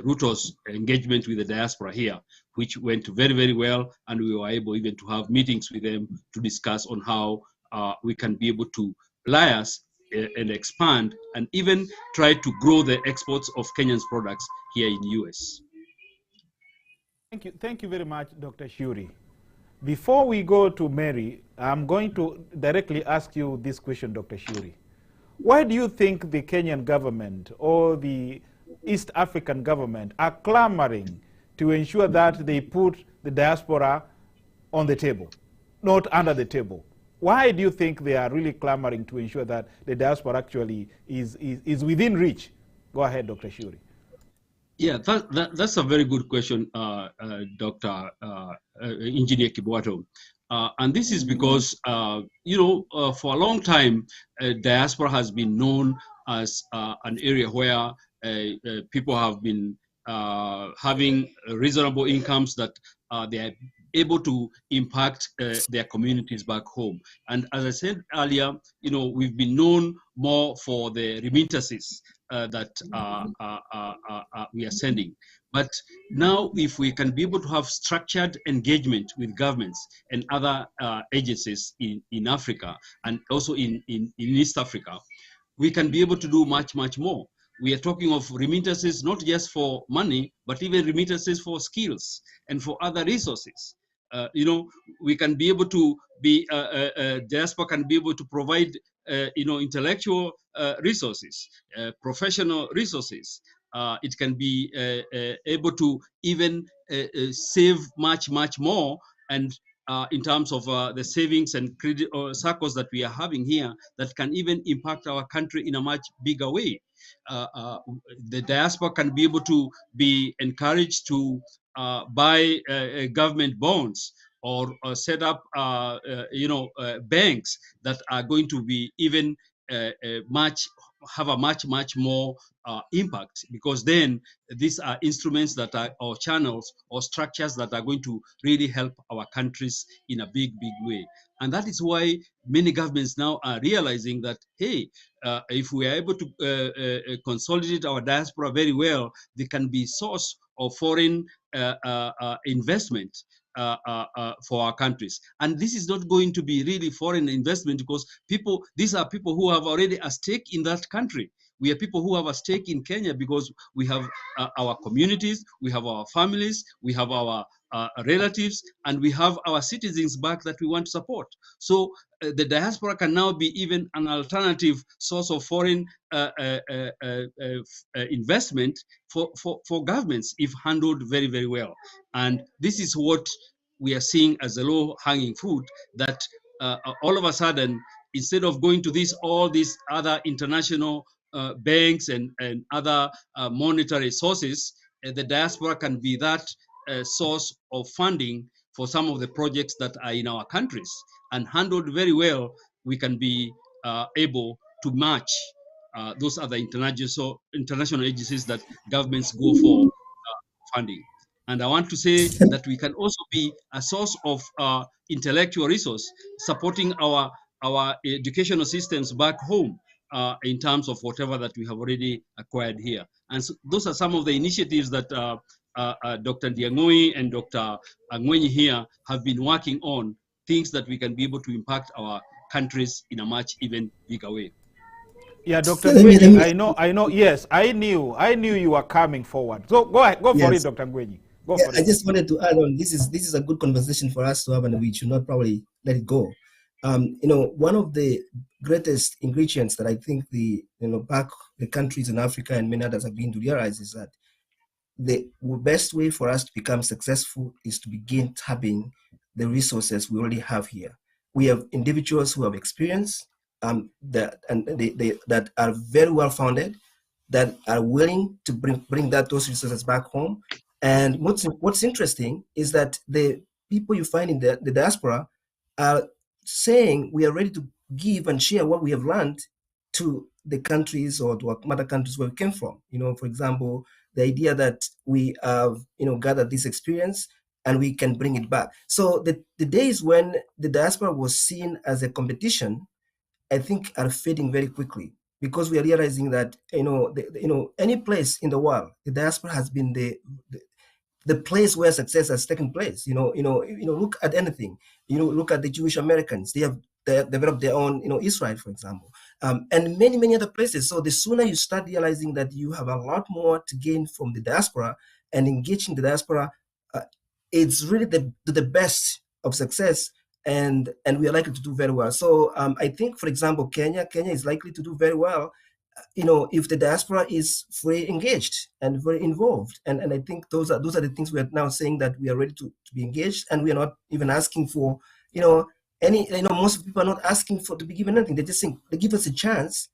Ruto's engagement with the diaspora here, which went very, very well, and we were able even to have meetings with them to discuss on how we can be able to liaise and expand and even try to grow the exports of Kenyan's products here in US. Thank you very much, Dr. Shuri. Before we go to Mary, I'm going to directly ask you this question, Dr. Shuri. Why do you think the Kenyan government or the East African government are clamoring to ensure that they put the diaspora on the table, not under the table? Why do you think they are really clamoring to ensure that the diaspora actually is within reach? Go ahead, Dr. Shuri. Yeah, that's a very good question, Dr. Engineer Kibwato. And this is because, for a long time, diaspora has been known as an area where people have been having reasonable incomes that they are able to impact their communities back home. And as I said earlier, we've been known more for the remittances that we are sending. But now, if we can be able to have structured engagement with governments and other agencies in Africa and also in East Africa, we can be able to do much, much more. We are talking of remittances not just for money, but even remittances for skills and for other resources. We can be able to be, diaspora can be able to provide, intellectual resources, professional resources. It can be able to even save much, much more. And in terms of the savings and credit circles that we are having here, that can even impact our country in a much bigger way. The diaspora can be able to be encouraged to buy government bonds or set up, banks that are going to be even have a much more impact, because then these are instruments that are, or channels or structures that are going to really help our countries in a big way. And that is why many governments now are realizing that, hey, if we are able to consolidate our diaspora very well, they can be source of foreign investment for our countries. And this is not going to be really foreign investment, because these are people who have already a stake in that country. We are people who have a stake in Kenya because we have our communities, we have our families, we have our relatives, and we have our citizens back that we want to support. So the diaspora can now be even an alternative source of foreign investment for governments if handled very, very well. And this is what we are seeing as a low-hanging fruit, that all of a sudden, instead of going to all these other international banks and other monetary sources, the diaspora can be that source of funding for some of the projects that are in our countries. And handled very well, we can be able to match those other international agencies that governments go for funding. And I want to say that we can also be a source of intellectual resource, supporting our educational systems back home. in terms of whatever that we have already acquired here. And so those are some of the initiatives that Dr. Diang'ui and Dr. Angwenyi here have been working on, things that we can be able to impact our countries in a much even bigger way. Yeah, Dr. Ngwenyi, I know, yes, I knew you were coming forward. So go ahead, go for it, Dr. Ngwenyi. Go for it. I just wanted to add on, this is a good conversation for us to have, and we should not probably let it go. One of the greatest ingredients that I think the countries in Africa and many others have been to realize is that the best way for us to become successful is to begin tapping the resources we already have here. We have individuals who have experience that are very well founded, that are willing to bring those resources back home. And what's interesting is that the people you find in the diaspora are saying we are ready to give and share what we have learned to the countries or to other countries where we came from. For example, the idea that we have gathered this experience and we can bring it back. So the days when the diaspora was seen as a competition, I think, are fading very quickly, because we are realizing that any place in the world, the diaspora has been the place where success has taken place. Look at anything. Look at the Jewish Americans. They have developed their own, Israel, for example, and many other places. So the sooner you start realizing that you have a lot more to gain from the diaspora and engaging the diaspora, it's really the best of success. And we are likely to do very well. So I think, for example, Kenya is likely to do very well, if the diaspora is very engaged and very involved. And I think those are the things we are now saying, that we are ready to be engaged, and we are not even asking for, most people are not asking for to be given anything. They're just saying, they give us a chance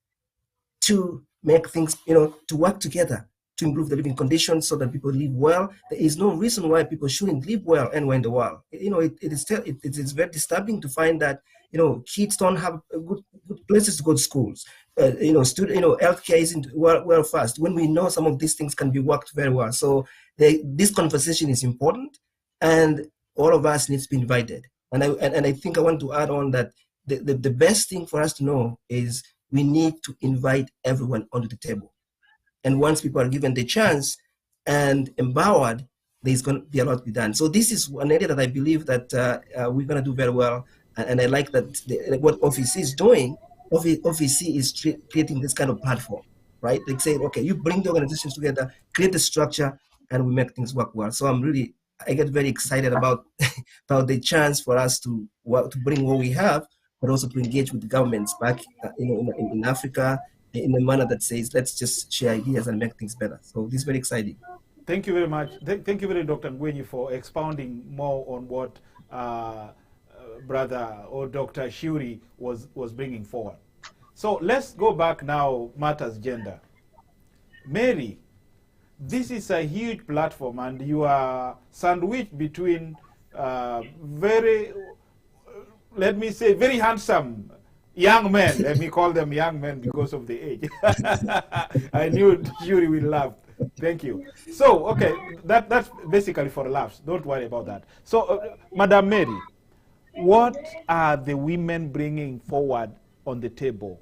to make things, to work together to improve the living conditions so that people live well. There is no reason why people shouldn't live well anywhere in the world. It is very disturbing to find that kids don't have good places to go to schools. Healthcare isn't well fast, when we know some of these things can be worked very well. So this conversation is important, and all of us need to be invited. And I think I want to add on that the best thing for us to know is we need to invite everyone onto the table. And once people are given the chance and empowered, there's going to be a lot to be done. So this is one area that I believe that we're going to do very well. And I like that what OVC is doing. OVC is creating this kind of platform, right? Like saying, okay, you bring the organizations together, create the structure, and we make things work well. So I get very excited about the chance for us to bring what we have, but also to engage with the governments back in Africa, in a manner that says, let's just share ideas and make things better. So this is very exciting. Thank you very much. Thank you very much, Dr. Ngwenyi, for expounding more on what brother or Dr. Shuri was bringing forward. So let's go back now, matters gender. Mary, this is a huge platform, and you are sandwiched between very handsome young men. Let me call them young men because of the age. I knew Shuri will laugh. Thank you. So, okay, that's basically for laughs. Don't worry about that. So, Madam Mary, what are the women bringing forward on the table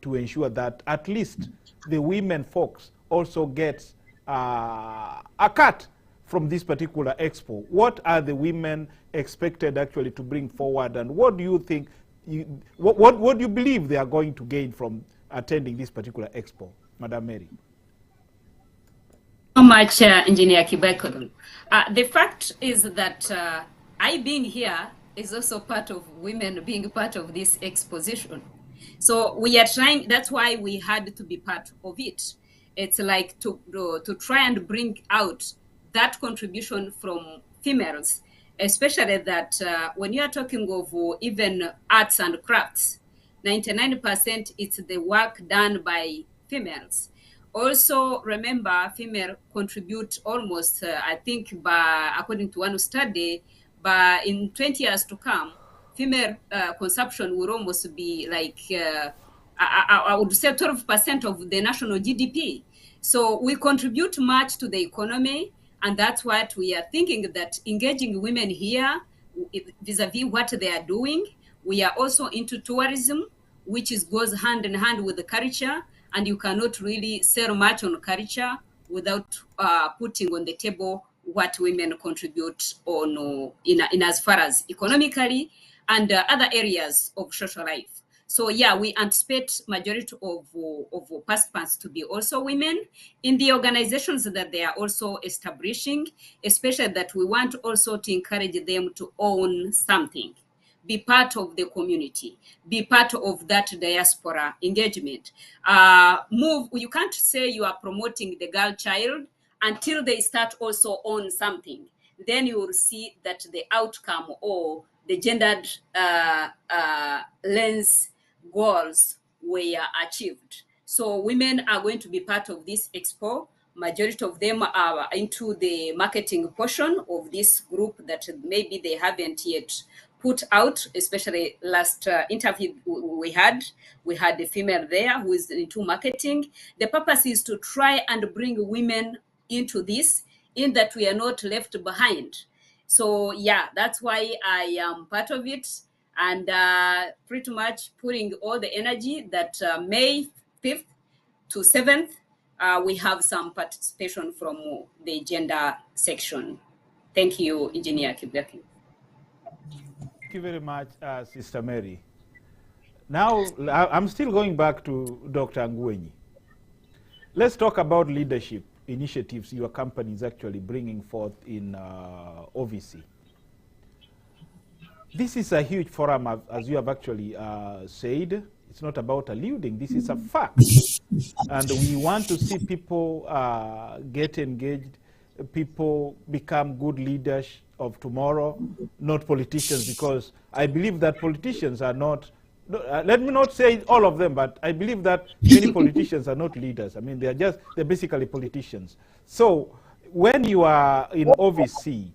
to ensure that at least the women folks also get a cut from this particular expo? What are the women expected actually to bring forward, and what do you think, what do you believe they are going to gain from attending this particular expo? Madam Mary. So much, Engineer Kibeko. The fact is that I being here is also part of women being part of this exposition. So we are trying, that's why we had to be part of it. It's like to try and bring out that contribution from females, especially that when you are talking of even arts and crafts, 99% it's the work done by females. Also, remember, female contribute almost, I think, according to one study, in 20 years to come, female consumption will almost be like, I would say 12% of the national GDP. So we contribute much to the economy, and that's what we are thinking, that engaging women here vis-a-vis what they are doing. We are also into tourism. which goes hand in hand with the culture, and you cannot really sell much on culture without putting on the table what women contribute on in as far as economically and other areas of social life. So yeah, we anticipate majority of participants to be also women in the organizations that they are also establishing, especially that we want also to encourage them to own something, be part of the community, be part of that diaspora engagement. You can't say you are promoting the girl child until they start also on something. Then you will see that the outcome or the gendered lens goals were achieved. So women are going to be part of this expo. Majority of them are into the marketing portion of this group that maybe they haven't yet put out, especially last interview we had a female there who is into marketing. The purpose is to try and bring women into this, in that we are not left behind. So yeah, that's why I am part of it, and pretty much putting all the energy that May 5th to 7th, we have some participation from the gender section. Thank you, Engineer Kibaki. Thank you very much, Sister Mary. Now, I'm still going back to Dr. Ngwenyi. Let's talk about leadership initiatives your company is actually bringing forth in OVC. This is a huge forum, as you have actually said. It's not about alluding, this is a fact. And we want to see people get engaged, people become good leaders of tomorrow, not politicians, because I believe that politicians are not, let me not say all of them, but I believe that many politicians are not leaders. I mean, they're basically politicians. So when you are in OVC,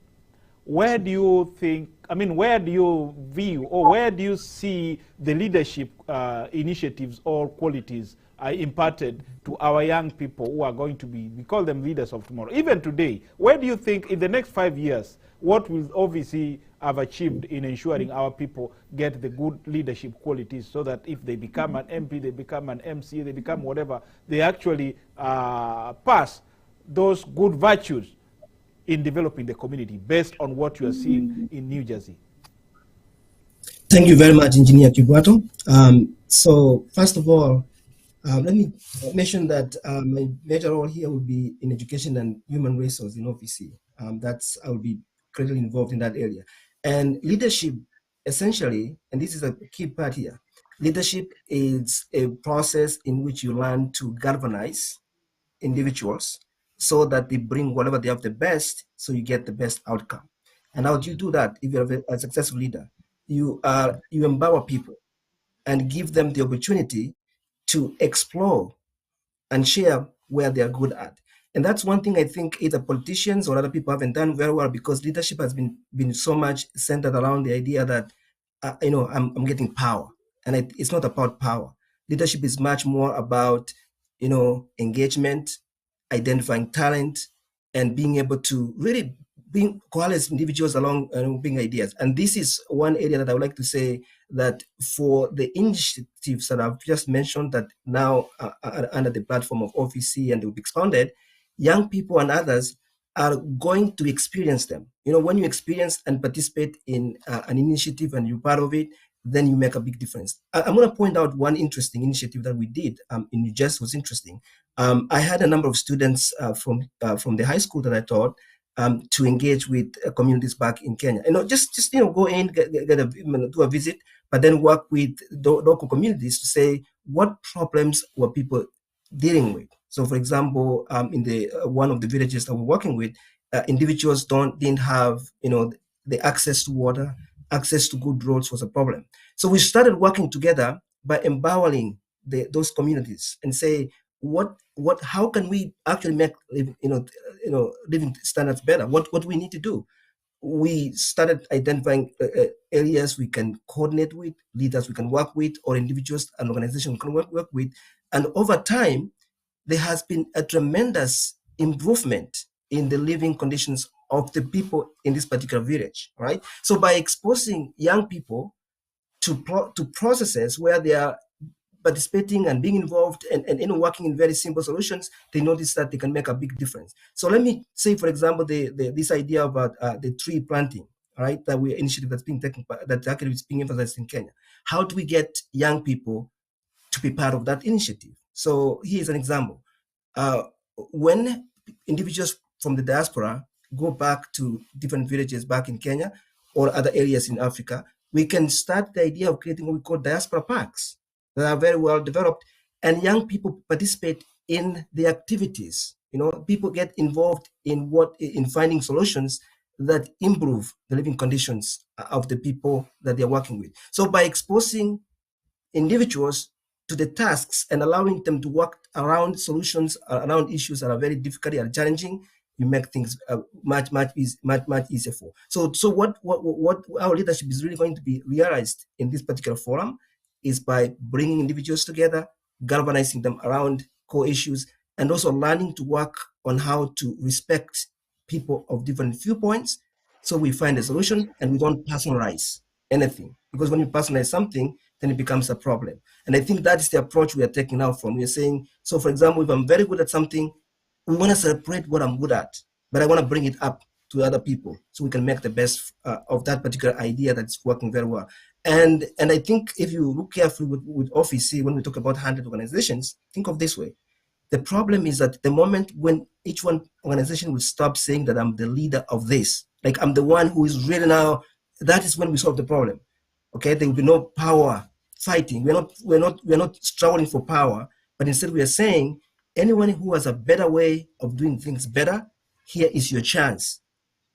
where do you think, where do you view, or where do you see the leadership initiatives or qualities are imparted to our young people who are going to be, we call them leaders of tomorrow? Even today, where do you think in the next 5 years, what will OVC have achieved in ensuring our people get the good leadership qualities, so that if they become an MP, they become an MC, they become whatever, they actually pass those good virtues in developing the community based on what you are seeing in New Jersey? Thank you very much, Engineer Kibuato. So first of all, let me mention that my major role here will be in education and human resources in OVC. I will be greatly involved in that area. And leadership, essentially, and this is a key part here, leadership is a process in which you learn to galvanize individuals so that they bring whatever they have the best, so you get the best outcome. And how do you do that? If you're a successful leader, you empower people and give them the opportunity to explore and share where they are good at. And that's one thing I think either politicians or other people haven't done very well, because leadership has been so much centered around the idea that, I'm getting power. And it's not about power. Leadership is much more about, engagement, identifying talent, and being able to really coalesce individuals along bring ideas. And this is one area that I would like to say that for the initiatives that I've just mentioned that now are under the platform of OVC and will be expounded, young people and others are going to experience them. When you experience and participate in an initiative and you're part of it, then you make a big difference. I'm going to point out one interesting initiative that we did in New Jersey. Was interesting. I had a number of students from the high school that I taught to engage with communities back in Kenya. Just go in, do a visit, but then work with local communities to say what problems were people dealing with. So, for example, in the one of the villages that we're working with, individuals didn't have the access to water, access to good roads was a problem. So we started working together by empowering those communities and say, how can we actually make living standards better? What do we need to do? We started identifying areas we can coordinate with, leaders we can work with, or individuals and organizations we can work with. And over time, there has been a tremendous improvement in the living conditions of the people in this particular village, right? So by exposing young people to processes where they are participating and being involved and working in very simple solutions, they notice that they can make a big difference. So let me say, for example, this idea about the tree planting, right? That we initiative that's being taken, that actually is being emphasized in Kenya. How do we get young people to be part of that initiative? So here's an example. When individuals from the diaspora go back to different villages back in Kenya or other areas in Africa, we can start the idea of creating what we call diaspora parks that are very well developed, and young people participate in the activities. People get involved in finding solutions that improve the living conditions of the people that they're working with. So by exposing individuals to the tasks and allowing them to work around solutions, around issues that are very difficult and challenging, you make things much easier for. So what our leadership is really going to be realized in this particular forum is by bringing individuals together, galvanizing them around core issues, and also learning to work on how to respect people of different viewpoints. So we find a solution and we don't personalize anything, because when you personalize something, then it becomes a problem. And I think that is the approach we are taking now from. We are saying, so for example, if I'm very good at something, we want to celebrate what I'm good at, but I want to bring it up to other people so we can make the best of that particular idea that's working very well. And I think if you look carefully with OVC, when we talk about 100 organizations, think of this way. The problem is that the moment when each one organization will stop saying that I'm the leader of this, like I'm the one who is really now, that is when we solve the problem. Okay, there will be no power fighting. We're not struggling for power, but instead we are saying anyone who has a better way of doing things better, here is your chance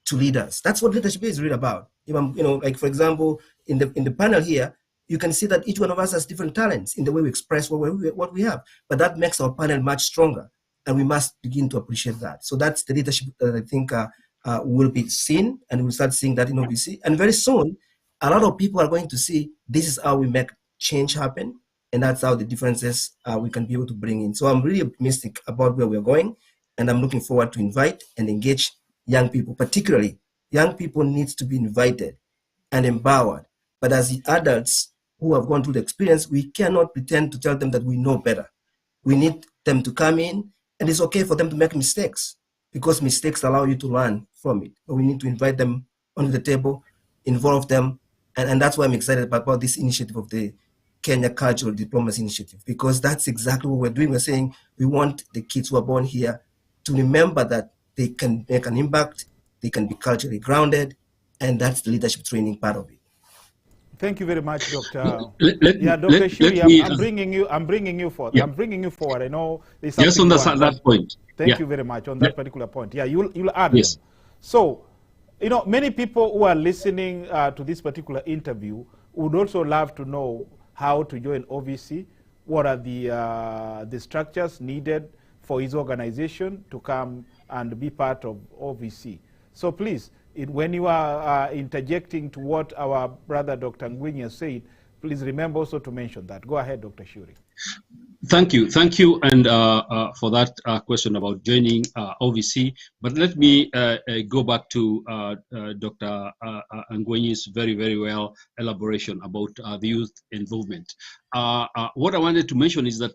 to lead us. That's what leadership is really about. If I'm, like for example, in the panel here, you can see that each one of us has different talents in the way we express what we have, but that makes our panel much stronger, and we must begin to appreciate that. So that's the leadership that I think will be seen, and we'll start seeing that in OVC. And very soon, a lot of people are going to see this is how we make change happen, and that's how the differences we can be able to bring in. So I'm really optimistic about where we're going, and I'm looking forward to invite and engage young people. Particularly, young people need to be invited and empowered. But as the adults who have gone through the experience, we cannot pretend to tell them that we know better. We need them to come in, and it's okay for them to make mistakes, because mistakes allow you to learn from it. But we need to invite them onto the table, involve them, and that's why I'm excited about this initiative of the Kenya Cultural Diplomacy Initiative, because that's exactly what we're doing. We're saying we want the kids who are born here to remember that they can make an impact, they can be culturally grounded, and that's the leadership training part of it. Thank you very much, Dr. Dr. Shuri, I'm bringing you forward. Yeah. I'm bringing you forward. I know there's something. Yes, on that point. Thank you very much on that particular point. Yeah, you'll add yes. them. So, many people who are listening to this particular interview would also love to know how to join OVC. What are the structures needed for his organization to come and be part of OVC? So please, when you are interjecting to what our brother Dr. Ngwinya said, please remember also to mention that. Go ahead, Dr. Shuri. Thank you, and for that question about joining OVC. But let me go back to Dr. Ngwenyi's very well elaboration about the youth involvement. What I wanted to mention is that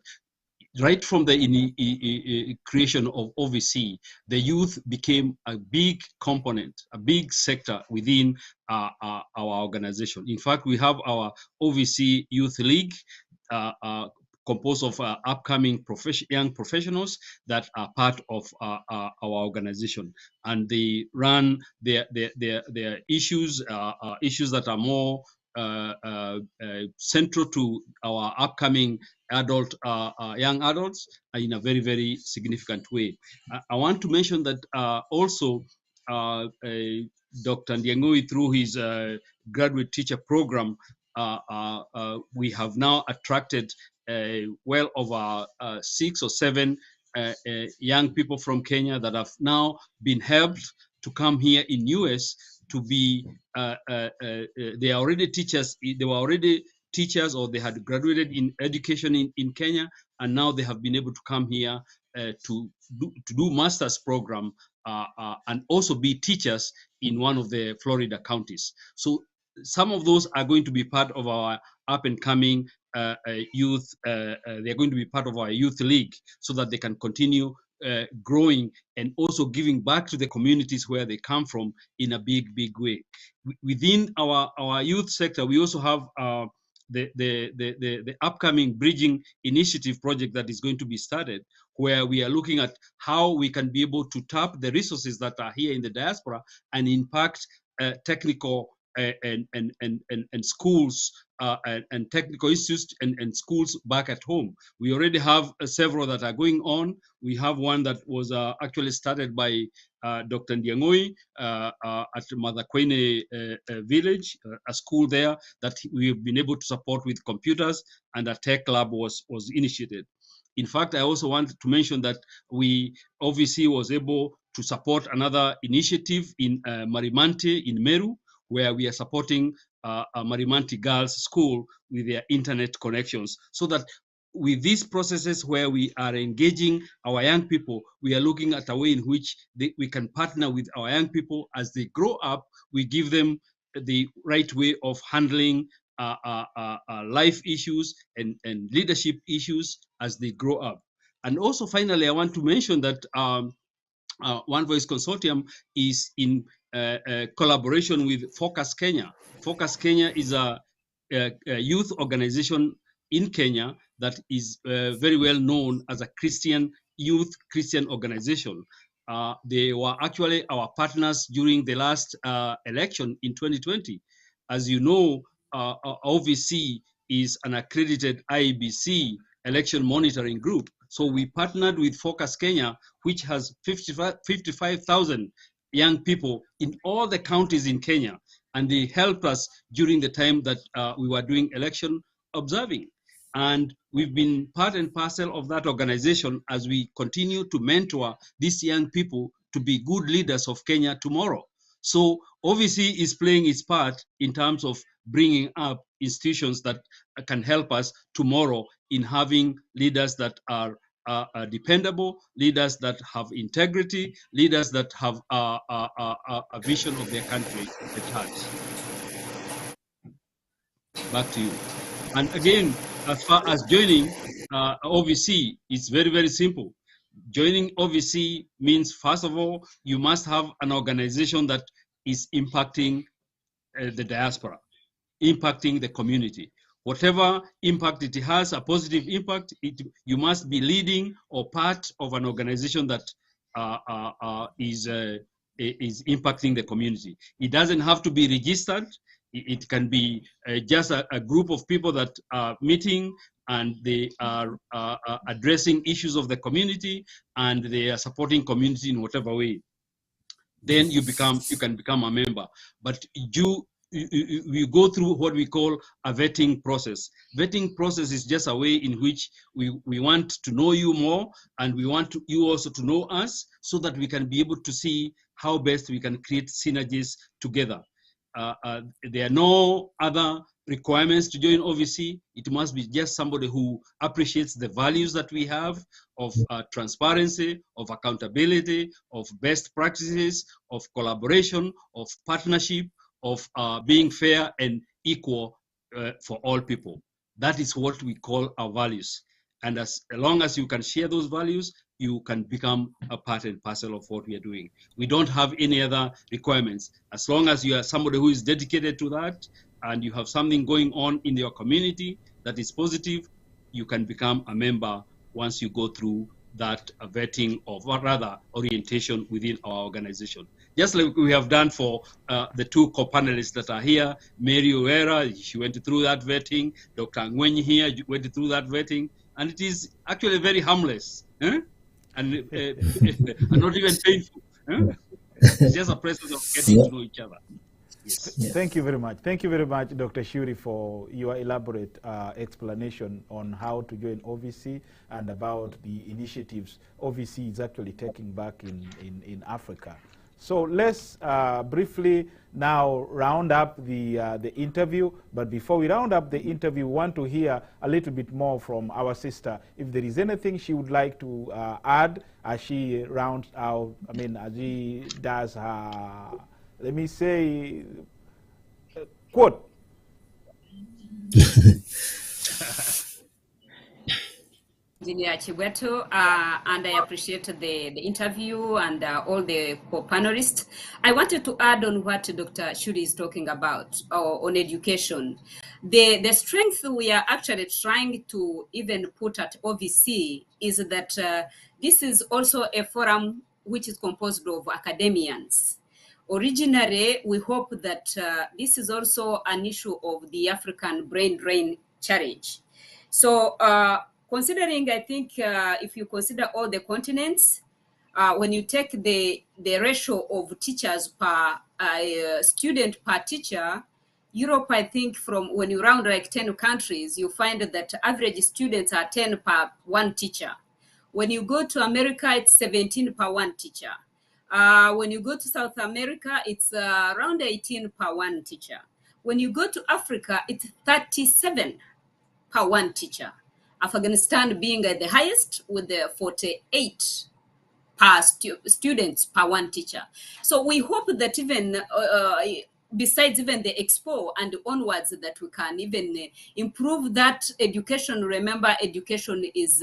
right from the creation of OVC, the youth became a big component, a big sector within our organization. In fact, we have our OVC Youth League, composed of upcoming young professionals that are part of our organization, and they run their issues that are more central to our upcoming young adults in a very significant way. I want to mention that also Dr. Ndiangui, through his graduate teacher program, we have now attracted well over 6 or 7 young people from Kenya that have now been helped to come here in US to be they are already teachers. They were already teachers, or they had graduated in education in Kenya, and now they have been able to come here to do master's program and also be teachers in one of the Florida counties. So some of those are going to be part of our up and coming youth. They're going to be part of our youth league so that they can continue growing and also giving back to the communities where they come from in a big way. Within our youth sector, we also have the upcoming bridging initiative project that is going to be started, where we are looking at how we can be able to tap the resources that are here in the diaspora and impact technical and schools and technical institutes and schools back at home. We already have several that are going on. We have one that was actually started by Dr. Ndiangoi at Madhakwene village, a school there that we've been able to support with computers, and a tech lab was initiated. In fact, I also want to mention that we obviously was able to support another initiative in Marimanti in Meru, where we are supporting a Marimanti Girls School with their internet connections, so that with these processes where we are engaging our young people, we are looking at a way in which we can partner with our young people as they grow up. We give them the right way of handling life issues and leadership issues as they grow up. And also, finally, I want to mention that One Voice Consortium is in collaboration with Focus Kenya. Focus Kenya is a youth organization in Kenya that is very well known as a youth Christian organization. They were actually our partners during the last election in 2020. As you know, OVC is an accredited IEBC election monitoring group. So we partnered with Focus Kenya, which has 55,000 young people in all the counties in Kenya. And they helped us during the time that we were doing election observing. And we've been part and parcel of that organization as we continue to mentor these young people to be good leaders of Kenya tomorrow. So OVC is playing its part in terms of bringing up institutions that can help us tomorrow in having leaders that are dependable, leaders that have integrity, leaders that have a vision of their country at heart. Back to you. And again, as far as joining OVC, it's very, very simple. Joining OVC means, first of all, you must have an organization that is impacting the diaspora, impacting the community. Whatever impact it has, a positive impact, you must be leading or part of an organization that is impacting the community. It doesn't have to be registered. It can be just a group of people that are meeting and they are addressing issues of the community and they are supporting community in whatever way. Then you can become a member. But we go through what we call a vetting process. Vetting process is just a way in which we want to know you more, and we want you also to know us, so that we can be able to see how best we can create synergies together. There are no other requirements to join OVC. It must be just somebody who appreciates the values that we have of transparency, of accountability, of best practices, of collaboration, of partnership, of being fair and equal for all people. That is what we call our values. And as long as you can share those values, you can become a part and parcel of what we are doing. We don't have any other requirements. As long as you are somebody who is dedicated to that and you have something going on in your community that is positive, you can become a member once you go through that vetting, or rather orientation within our organization. Just like we have done for the two co-panelists that are here, Mary Uwera, she went through that vetting, Dr. Ngwenyi here went through that vetting, and it is actually very harmless, and not even painful. It's just a process of getting to know each other. Yes. Thank you very much. Thank you very much, Dr. Shuri, for your elaborate explanation on how to join OVC and about the initiatives OVC is actually taking back in Africa. So let's briefly now round up the interview. But before we round up the interview, we want to hear a little bit more from our sister. If there is anything she would like to add as she rounds out, as she does her, let me say, Quote. Engineer Chiweto, and I appreciate the interview and all the co-panelists. I wanted to add on what Dr. Shuri is talking about on education. The strength we are actually trying to even put at OVC is that this is also a forum which is composed of academians. Originally, we hope that this is also an issue of the African brain drain challenge. So considering, I think if you consider all the continents, when you take the ratio of teachers per student per teacher, Europe, I think from when you round like 10 countries, you find that average students are 10 per one teacher. When you go to America, it's 17 per one teacher. When you go to South America, it's around 18 per one teacher. When you go to Africa, it's 37 per one teacher. Afghanistan being the highest with the 48 per students per one teacher. So we hope that even besides even the Expo and onwards, that we can even improve that education. Remember, education is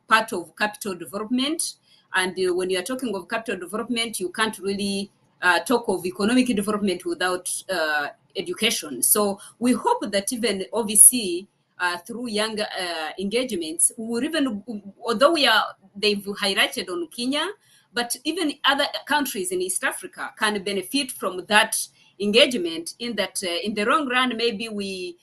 part of capital development. And when you are talking of capital development, you can't really talk of economic development without education. So we hope that even OVC, through young engagements, we will even, although they've highlighted on Kenya, but even other countries in East Africa can benefit from that engagement, in that in the long run, maybe we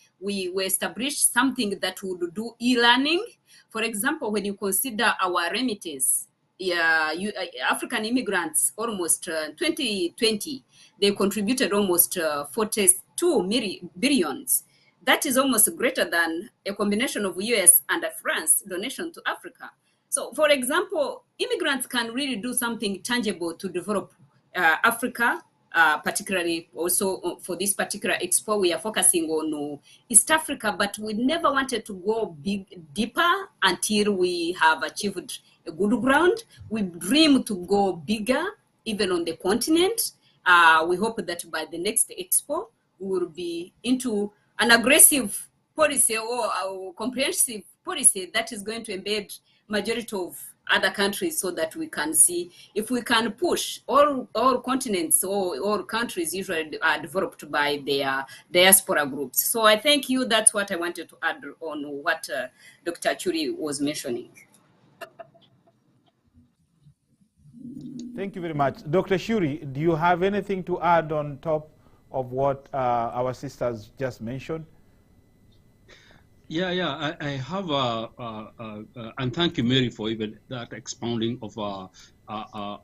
establish something that would do e-learning. For example, when you consider our remittance, African immigrants, almost 2020, they contributed almost 42 billions. That is almost greater than a combination of US and France donation to Africa. So, for example, immigrants can really do something tangible to develop Africa, particularly also for this particular Expo. We are focusing on East Africa, but we never wanted to go deeper until we have achieved a good ground. We dream to go bigger, even on the continent. We hope that by the next Expo, we will be into an aggressive policy or a comprehensive policy that is going to embed majority of other countries, so that we can see if we can push all continents or all countries usually are developed by their diaspora groups. So I thank you. That's what I wanted to add on what Dr. Churi was mentioning. Thank you very much. Dr. Shuri, do you have anything to add on top of what our sisters just mentioned? Yeah, I have, and thank you, Mary, for even that expounding of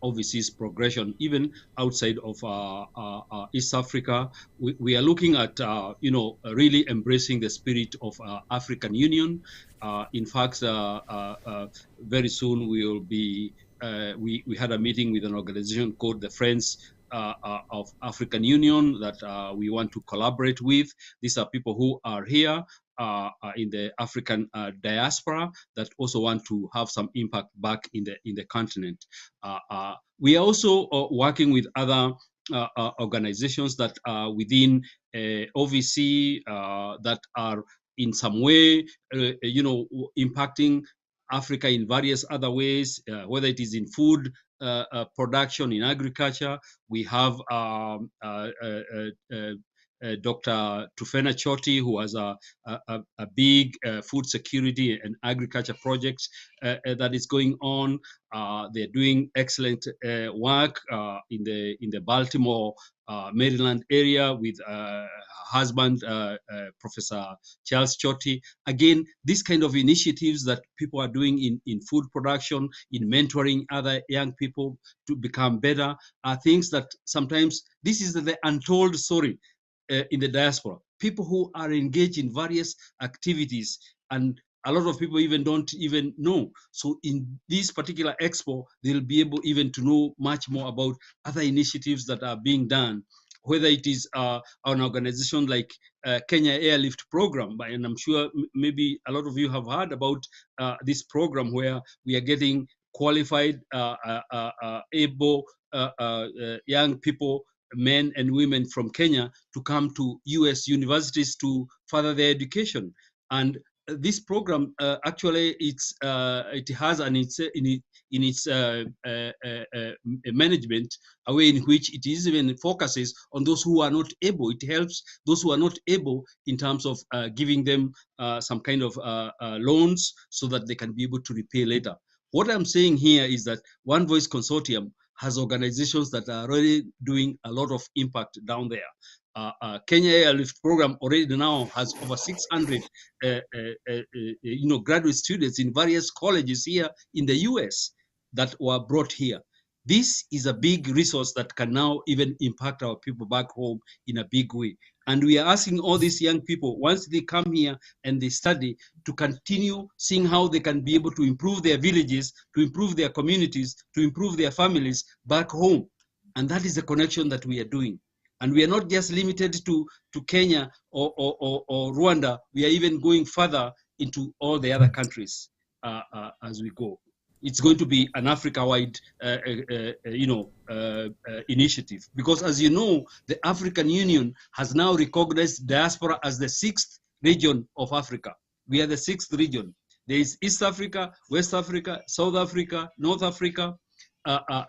overseas progression, even outside of East Africa. We are looking at, really embracing the spirit of African Union. In fact, very soon we will be, we had a meeting with an organization called the Friends of African Union that we want to collaborate with. These are people who are here in the African diaspora that also want to have some impact back in the continent. We are also working with other organizations that are within OVC that are in some way, impacting Africa in various other ways, whether it is in food production, in agriculture. We have Dr. Tufena Choti, who has a big food security and agriculture project that is going on. They're doing excellent work in the Baltimore, Maryland area with husband, Professor Charles Choti. Again, these kind of initiatives that people are doing in food production, in mentoring other young people to become better, are things that sometimes this is the untold story in the diaspora. People who are engaged in various activities, and a lot of people even don't even know. So in this particular expo, they'll be able even to know much more about other initiatives that are being done, whether it is an organization like Kenya Airlift Program, and I'm sure maybe a lot of you have heard about this program where we are getting qualified, able young people men and women from Kenya to come to US universities to further their education. And this program actually it has in its management a way in which it is even focuses on those who are not able. It helps those who are not able in terms of giving them some kind of loans so that they can be able to repay later. What I'm saying here is that One Voice Consortium has organizations that are already doing a lot of impact down there. Kenya Airlift Program already now has over 600 graduate students in various colleges here in the US that were brought here. This is a big resource that can now even impact our people back home in a big way. And we are asking all these young people, once they come here and they study, to continue seeing how they can be able to improve their villages, to improve their communities, to improve their families back home. And that is the connection that we are doing. And we are not just limited to Kenya or Rwanda. We are even going further into all the other countries as we go. It's going to be an Africa-wide, initiative, because as you know, the African Union has now recognized diaspora as the 6th region of Africa. We are the 6th region. There is East Africa, West Africa, South Africa, North Africa,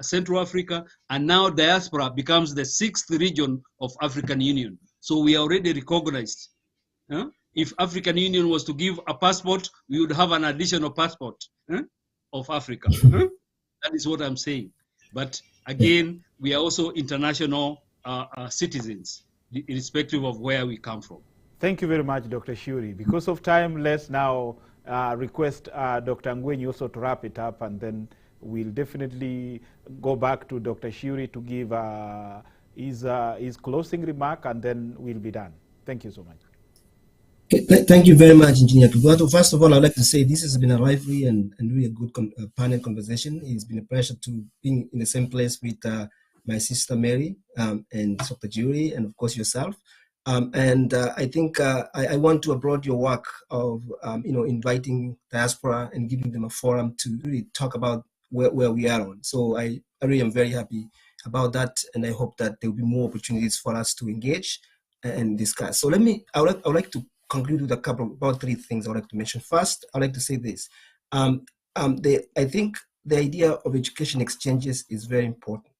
Central Africa, and now diaspora becomes the 6th region of African Union. So we are already recognized. If African Union was to give a passport, we would have an additional passport of Africa. That is what I'm saying. But again, we are also international citizens, irrespective of where we come from. Thank you very much, Dr. Shuri. Because of time, let's now request Dr. Ngwenyi also to wrap it up, and then we'll definitely go back to Dr. Shuri to give his closing remark, and then we'll be done. Thank you so much. Okay, thank you very much, Engineer Kibwato. First of all, I'd like to say this has been a lively and really a good panel conversation. It's been a pleasure to be in the same place with my sister Mary and Dr. Jury, and of course yourself. I think I want to applaud your work of inviting diaspora and giving them a forum to really talk about where we are on. So I really am very happy about that, and I hope that there will be more opportunities for us to engage and discuss. So I would like to conclude with about 3 things I would like to mention. First, I'd like to say this. I think the idea of education exchanges is very important.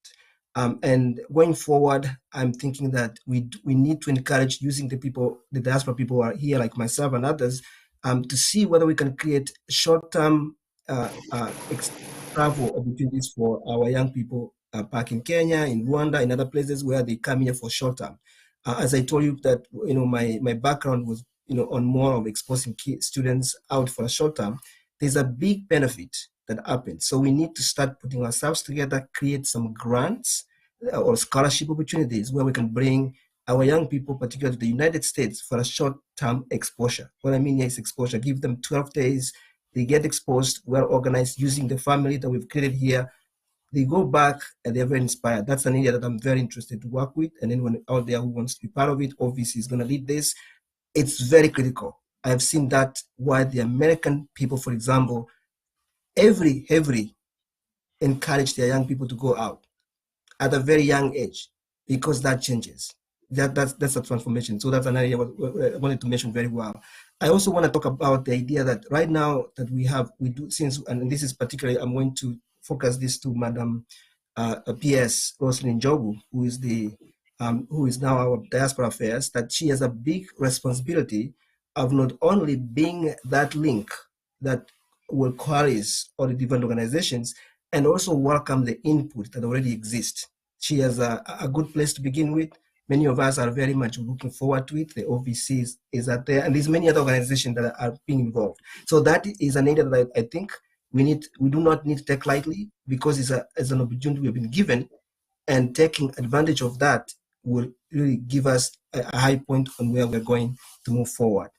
And going forward, I'm thinking that we need to encourage using the diaspora people who are here, like myself and others, to see whether we can create short-term travel opportunities for our young people back in Kenya, in Rwanda, in other places where they come here for short-term. As I told you that, my background was, on more of exposing students out for a short term. There's a big benefit that happens. So we need to start putting ourselves together, create some grants or scholarship opportunities where we can bring our young people, particularly to the United States, for a short-term exposure. What I mean here is exposure. Give them 12 days. They get exposed, well organized, using the family that we've created here. They go back and they're very inspired. That's an area that I'm very interested to work with. And anyone out there who wants to be part of it, obviously is going to lead this. It's very critical. I've seen that why the American people, for example, heavily encourage their young people to go out at a very young age, because that changes. That's a transformation. So that's an area I wanted to mention very well. I also want to talk about the idea that right now that we do, and this is particularly, I'm going to focus this to Madam PS Roslyn Njogu, who is now our Diaspora Affairs, that she has a big responsibility of not only being that link that will coalesce all the different organizations and also welcome the input that already exists. She has a good place to begin with. Many of us are very much looking forward to it. The OVC is out there, and there's many other organizations that are being involved. So that is an area that I think we do not need to take lightly, because it's an opportunity we've been given, and taking advantage of that will really give us a high point on where we're going to move forward.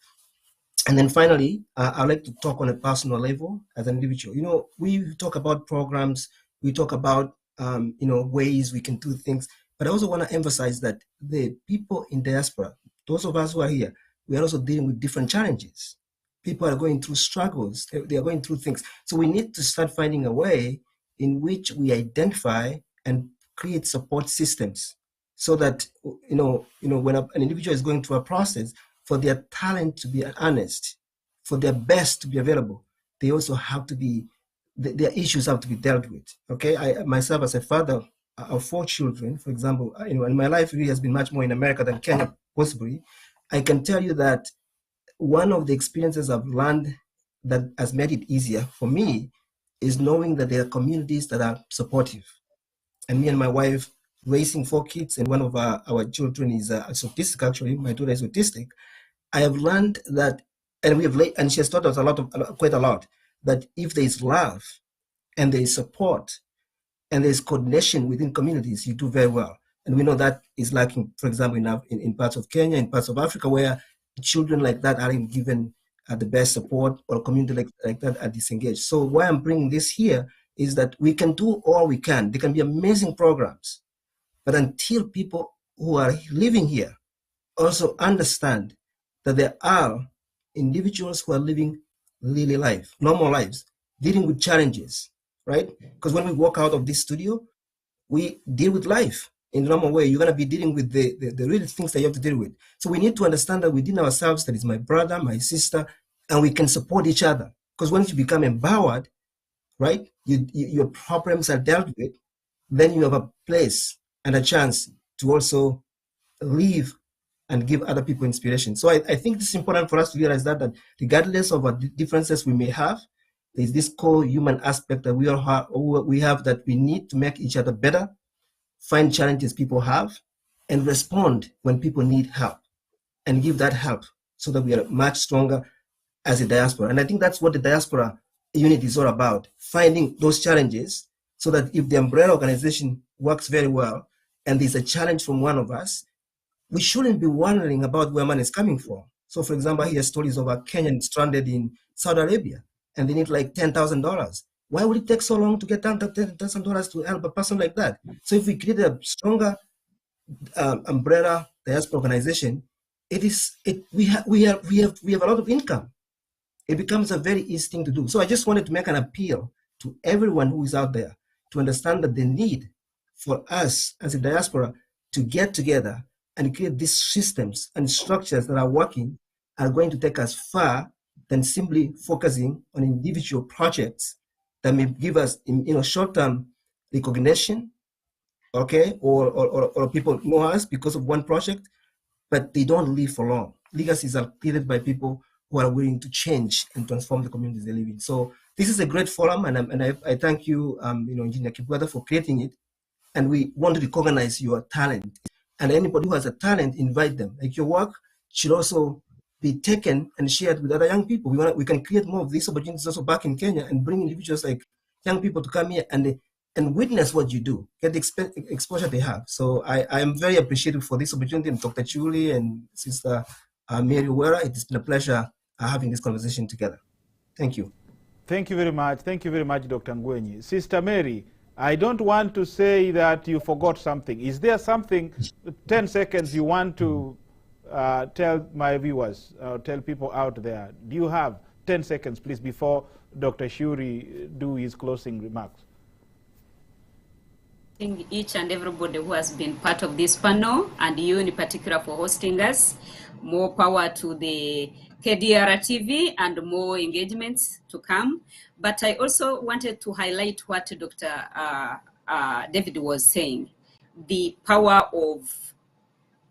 And then finally, I'd like to talk on a personal level as an individual. We talk about programs, we talk about ways we can do things, but I also want to emphasize that the people in diaspora, those of us who are here, we are also dealing with different challenges. People are going through struggles, they are going through things. So we need to start finding a way in which we identify and create support systems so that, when an individual is going through a process, for their talent to be honest, for their best to be available, they also have to be, their issues have to be dealt with. Okay, I myself, as a father of 4 children, for example, and my life really has been much more in America than Kenya, possibly. I can tell you that one of the experiences I've learned that has made it easier for me is knowing that there are communities that are supportive. And me and my wife raising 4 kids, and one of our children is autistic. Actually, my daughter is autistic. I have learned that, and and she has taught us quite a lot, that if there is love and there is support and there is coordination within communities, you do very well. And we know that is lacking, for example, in parts of Kenya, in parts of Africa, where children like that aren't given the best support, or community like that are disengaged. So why I'm bringing this here is that we can do all we can. There can be amazing programs, but until people who are living here also understand that there are individuals who are living really life, normal lives, dealing with challenges, right? Because when we walk out of this studio, we deal with life in a normal way. You're going to be dealing with the real things that you have to deal with. So we need to understand that within ourselves, that is my brother, my sister, and we can support each other. Because once you become empowered, right, your problems are dealt with, then you have a place and a chance to also live and give other people inspiration. So I think it's important for us to realize that regardless of what differences we may have, there's this core human aspect that we have, that we need to make each other better, find challenges people have, and respond when people need help, and give that help, so that we are much stronger as a diaspora. And I think that's what the diaspora unit is all about, finding those challenges, so that if the umbrella organization works very well and there's a challenge from one of us, we shouldn't be wondering about where money is coming from. So, for example, I hear stories of a Kenyan stranded in Saudi Arabia, and they need like $10,000. Why would it take so long to get $10,000 to help a person like that? So if we create a stronger umbrella diaspora organization, we have a lot of income. It becomes a very easy thing to do. So I just wanted to make an appeal to everyone who is out there to understand that the need for us as a diaspora to get together and create these systems and structures that are working are going to take us far than simply focusing on individual projects that may give us, short-term recognition, okay, or people know us because of one project, but they don't live for long. Legacies are created by people who are willing to change and transform the communities they live in. So this is a great forum, and I thank you, Engineer Kibwada, for creating it. And we want to recognize your talent. And anybody who has a talent, invite them. Like, your work should also be taken and shared with other young people. We can create more of these opportunities also back in Kenya, and bring individuals like young people to come here and witness what you do, get the exposure they have. So I am very appreciative for this opportunity, and Dr. Chuli and Sister Mary Wera. It has been a pleasure having this conversation together. Thank you. Thank you very much. Thank you very much, Dr. Ngwenyi. Sister Mary, I don't want to say that you forgot something. Is there something, 10 seconds, you want to tell my viewers, tell people out there? Do you have 10 seconds, please, before Dr. Shuri do his closing remarks? Thank each and everybody who has been part of this panel, and you in particular for hosting us. More power to the KDR TV, and more engagements to come. But I also wanted to highlight what Dr. David was saying, the power of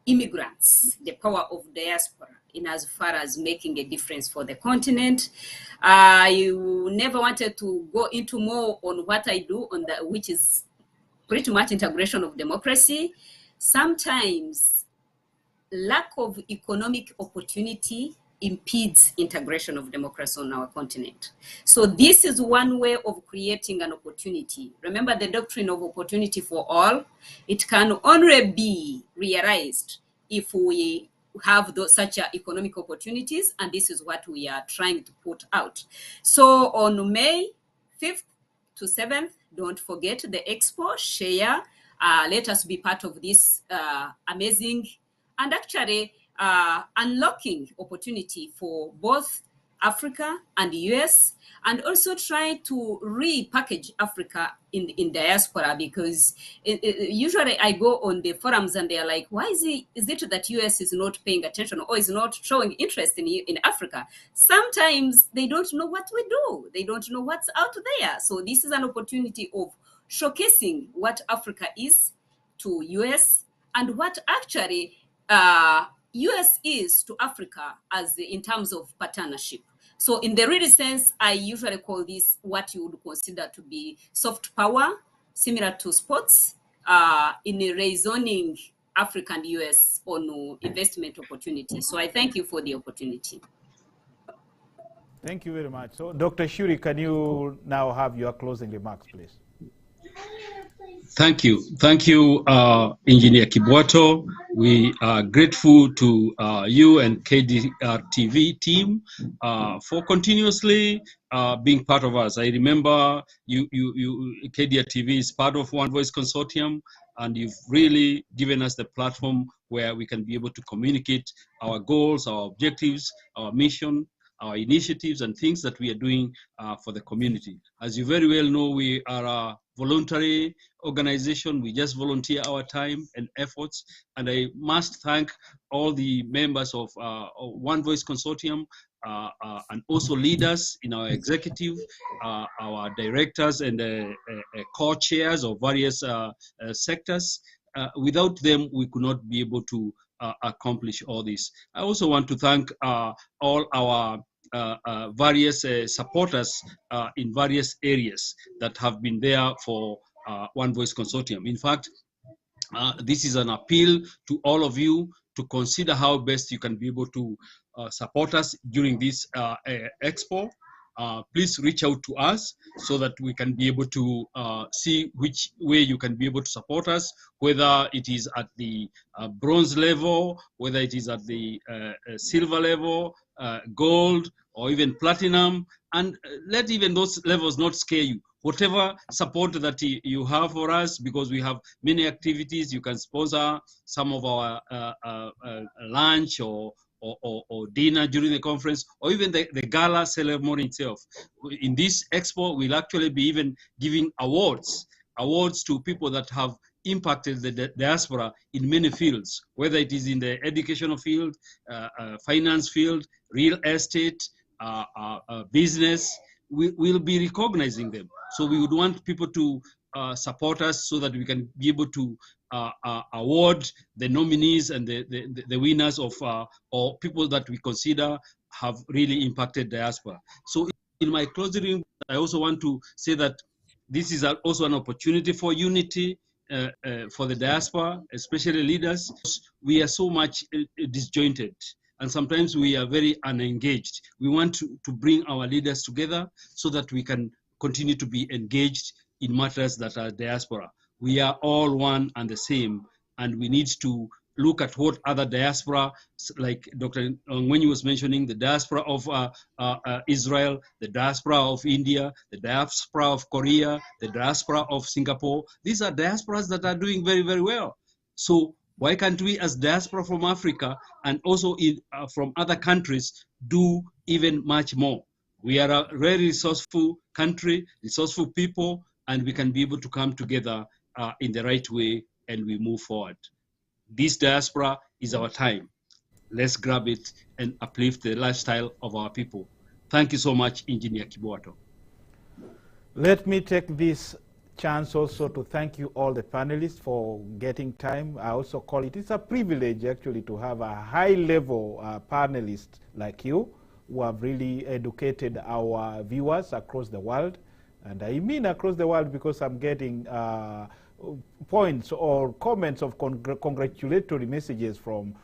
immigrants, the power of diaspora in as far as making a difference for the continent. I never wanted to go into more on what I do on that, which is pretty much integration of democracy. Sometimes lack of economic opportunity impedes integration of democracy on our continent. So this is one way of creating an opportunity. Remember the doctrine of opportunity for all. It can only be realized if we have such economic opportunities, and this is what we are trying to put out. So on May 5th to 7th, don't forget the Expo, share, let us be part of this amazing and actually unlocking opportunity for both Africa and the US, and also try to repackage Africa in diaspora, because usually I go on the forums and they're like, why is it that US is not paying attention or is not showing interest in Africa? Sometimes they don't know what we do. They don't know what's out there. So this is an opportunity of showcasing what Africa is to US and what actually US is to Africa as in terms of partnership. So in the real sense, I usually call this what you would consider to be soft power, similar to sports, in rezoning Africa and US on investment opportunities. So I thank you for the opportunity. Thank you very much. So Dr. Shuri, can you now have your closing remarks, please? Thank you. Thank you, Engineer Kibwato. We are grateful to you and KDRTV team for continuously being part of us. I remember KDRTV is part of One Voice Consortium, and you've really given us the platform where we can be able to communicate our goals, our objectives, our mission, our initiatives and things that we are doing for the community. As you very well know, we are a voluntary organization. We just volunteer our time and efforts. And I must thank all the members of One Voice Consortium and also leaders in our executive, our directors and co-chairs of various sectors. Without them, we could not be able to accomplish all this. I also want to thank all our various supporters in various areas that have been there for One Voice Consortium. In fact, this is an appeal to all of you to consider how best you can be able to support us during this Expo. Please reach out to us so that we can be able to see which way you can be able to support us, whether it is at the bronze level, whether it is at the silver level, gold, or even platinum. And let even those levels not scare you. Whatever support that you have for us, because we have many activities, you can sponsor some of our lunch or dinner during the conference, or even the gala ceremony itself. In this expo, we'll actually be even giving awards to people that have impacted the diaspora in many fields, whether it is in the educational field, finance field, real estate, business. We'll be recognizing them. So we would want people to support us so that we can be able to award the nominees and the winners of or people that we consider have really impacted diaspora. So in my closing remarks, I also want to say that this is also an opportunity for unity for the diaspora, especially leaders. We are so much disjointed, and sometimes we are very unengaged. We want to bring our leaders together so that we can continue to be engaged in matters that are diaspora. We are all one and the same, and we need to look at what other diaspora, like Dr. Ngwenyi was mentioning, the diaspora of Israel, the diaspora of India, the diaspora of Korea, the diaspora of Singapore. These are diasporas that are doing very, very well. So why can't we as diaspora from Africa and also from other countries do even much more? We are a very resourceful country, resourceful people, and we can be able to come together in the right way, and we move forward. This diaspora is our time. Let's grab it and uplift the lifestyle of our people. Thank you so much, Engineer Kibwato. Let me take this chance also to thank you all the panelists for getting time. I also call it's a privilege actually to have a high-level panelist like you who have really educated our viewers across the world. And I mean across the world because I'm getting points or comments of congratulatory messages from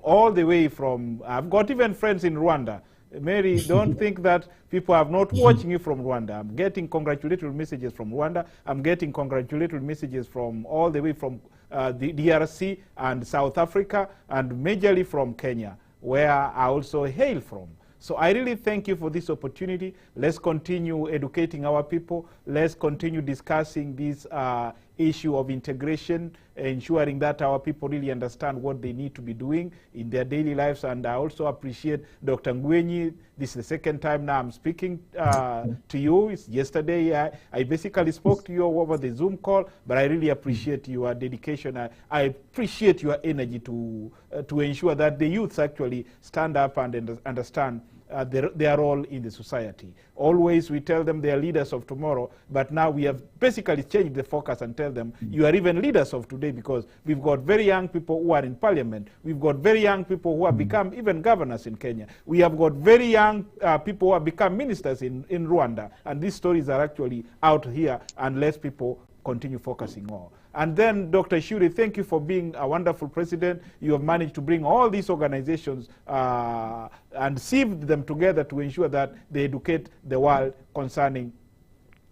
all the way from, I've got even friends in Rwanda. Mary, don't think that people are not watching you from Rwanda. I'm getting congratulatory messages from Rwanda. I'm getting congratulatory messages from all the way from the DRC and South Africa, and majorly from Kenya, where I also hail from. So I really thank you for this opportunity. Let's continue educating our people. Let's continue discussing these issue of integration, ensuring that our people really understand what they need to be doing in their daily lives. And I also appreciate Dr. Ngwenyi. This is the second time now I'm speaking to you. It's yesterday I basically spoke to you over the Zoom call, but I really appreciate your dedication. I appreciate your energy to ensure that the youths actually stand up and understand their role in the society. Always we tell them they are leaders of tomorrow, but now we have basically changed the focus and tell them you are even leaders of today, because we've got very young people who are in parliament. We've got very young people who have become even governors in Kenya. We have got very young people who have become ministers in Rwanda. And these stories are actually out here unless people continue focusing on. And then, Dr. Shuri, thank you for being a wonderful president. You have managed to bring all these organizations and sieve them together to ensure that they educate the world concerning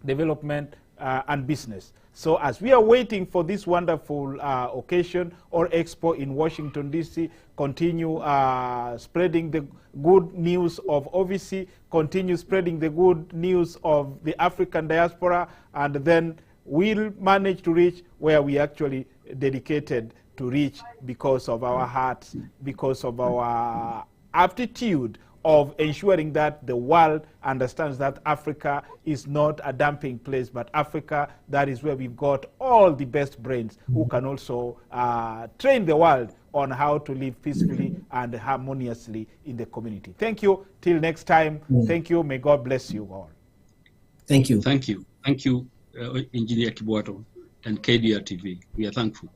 development and business. So as we are waiting for this wonderful occasion or expo in Washington, D.C., continue spreading the good news of OVC, continue spreading the good news of the African diaspora, and then we'll manage to reach where we actually dedicated to reach because of our hearts, because of our aptitude of ensuring that the world understands that Africa is not a dumping place, but Africa, that is where we've got all the best brains who can also train the world on how to live peacefully and harmoniously in the community. Thank you. Till next time. Thank you. May God bless you all. Thank you. Thank you. Thank you, Engineer Kibwato and KDR TV. We are thankful.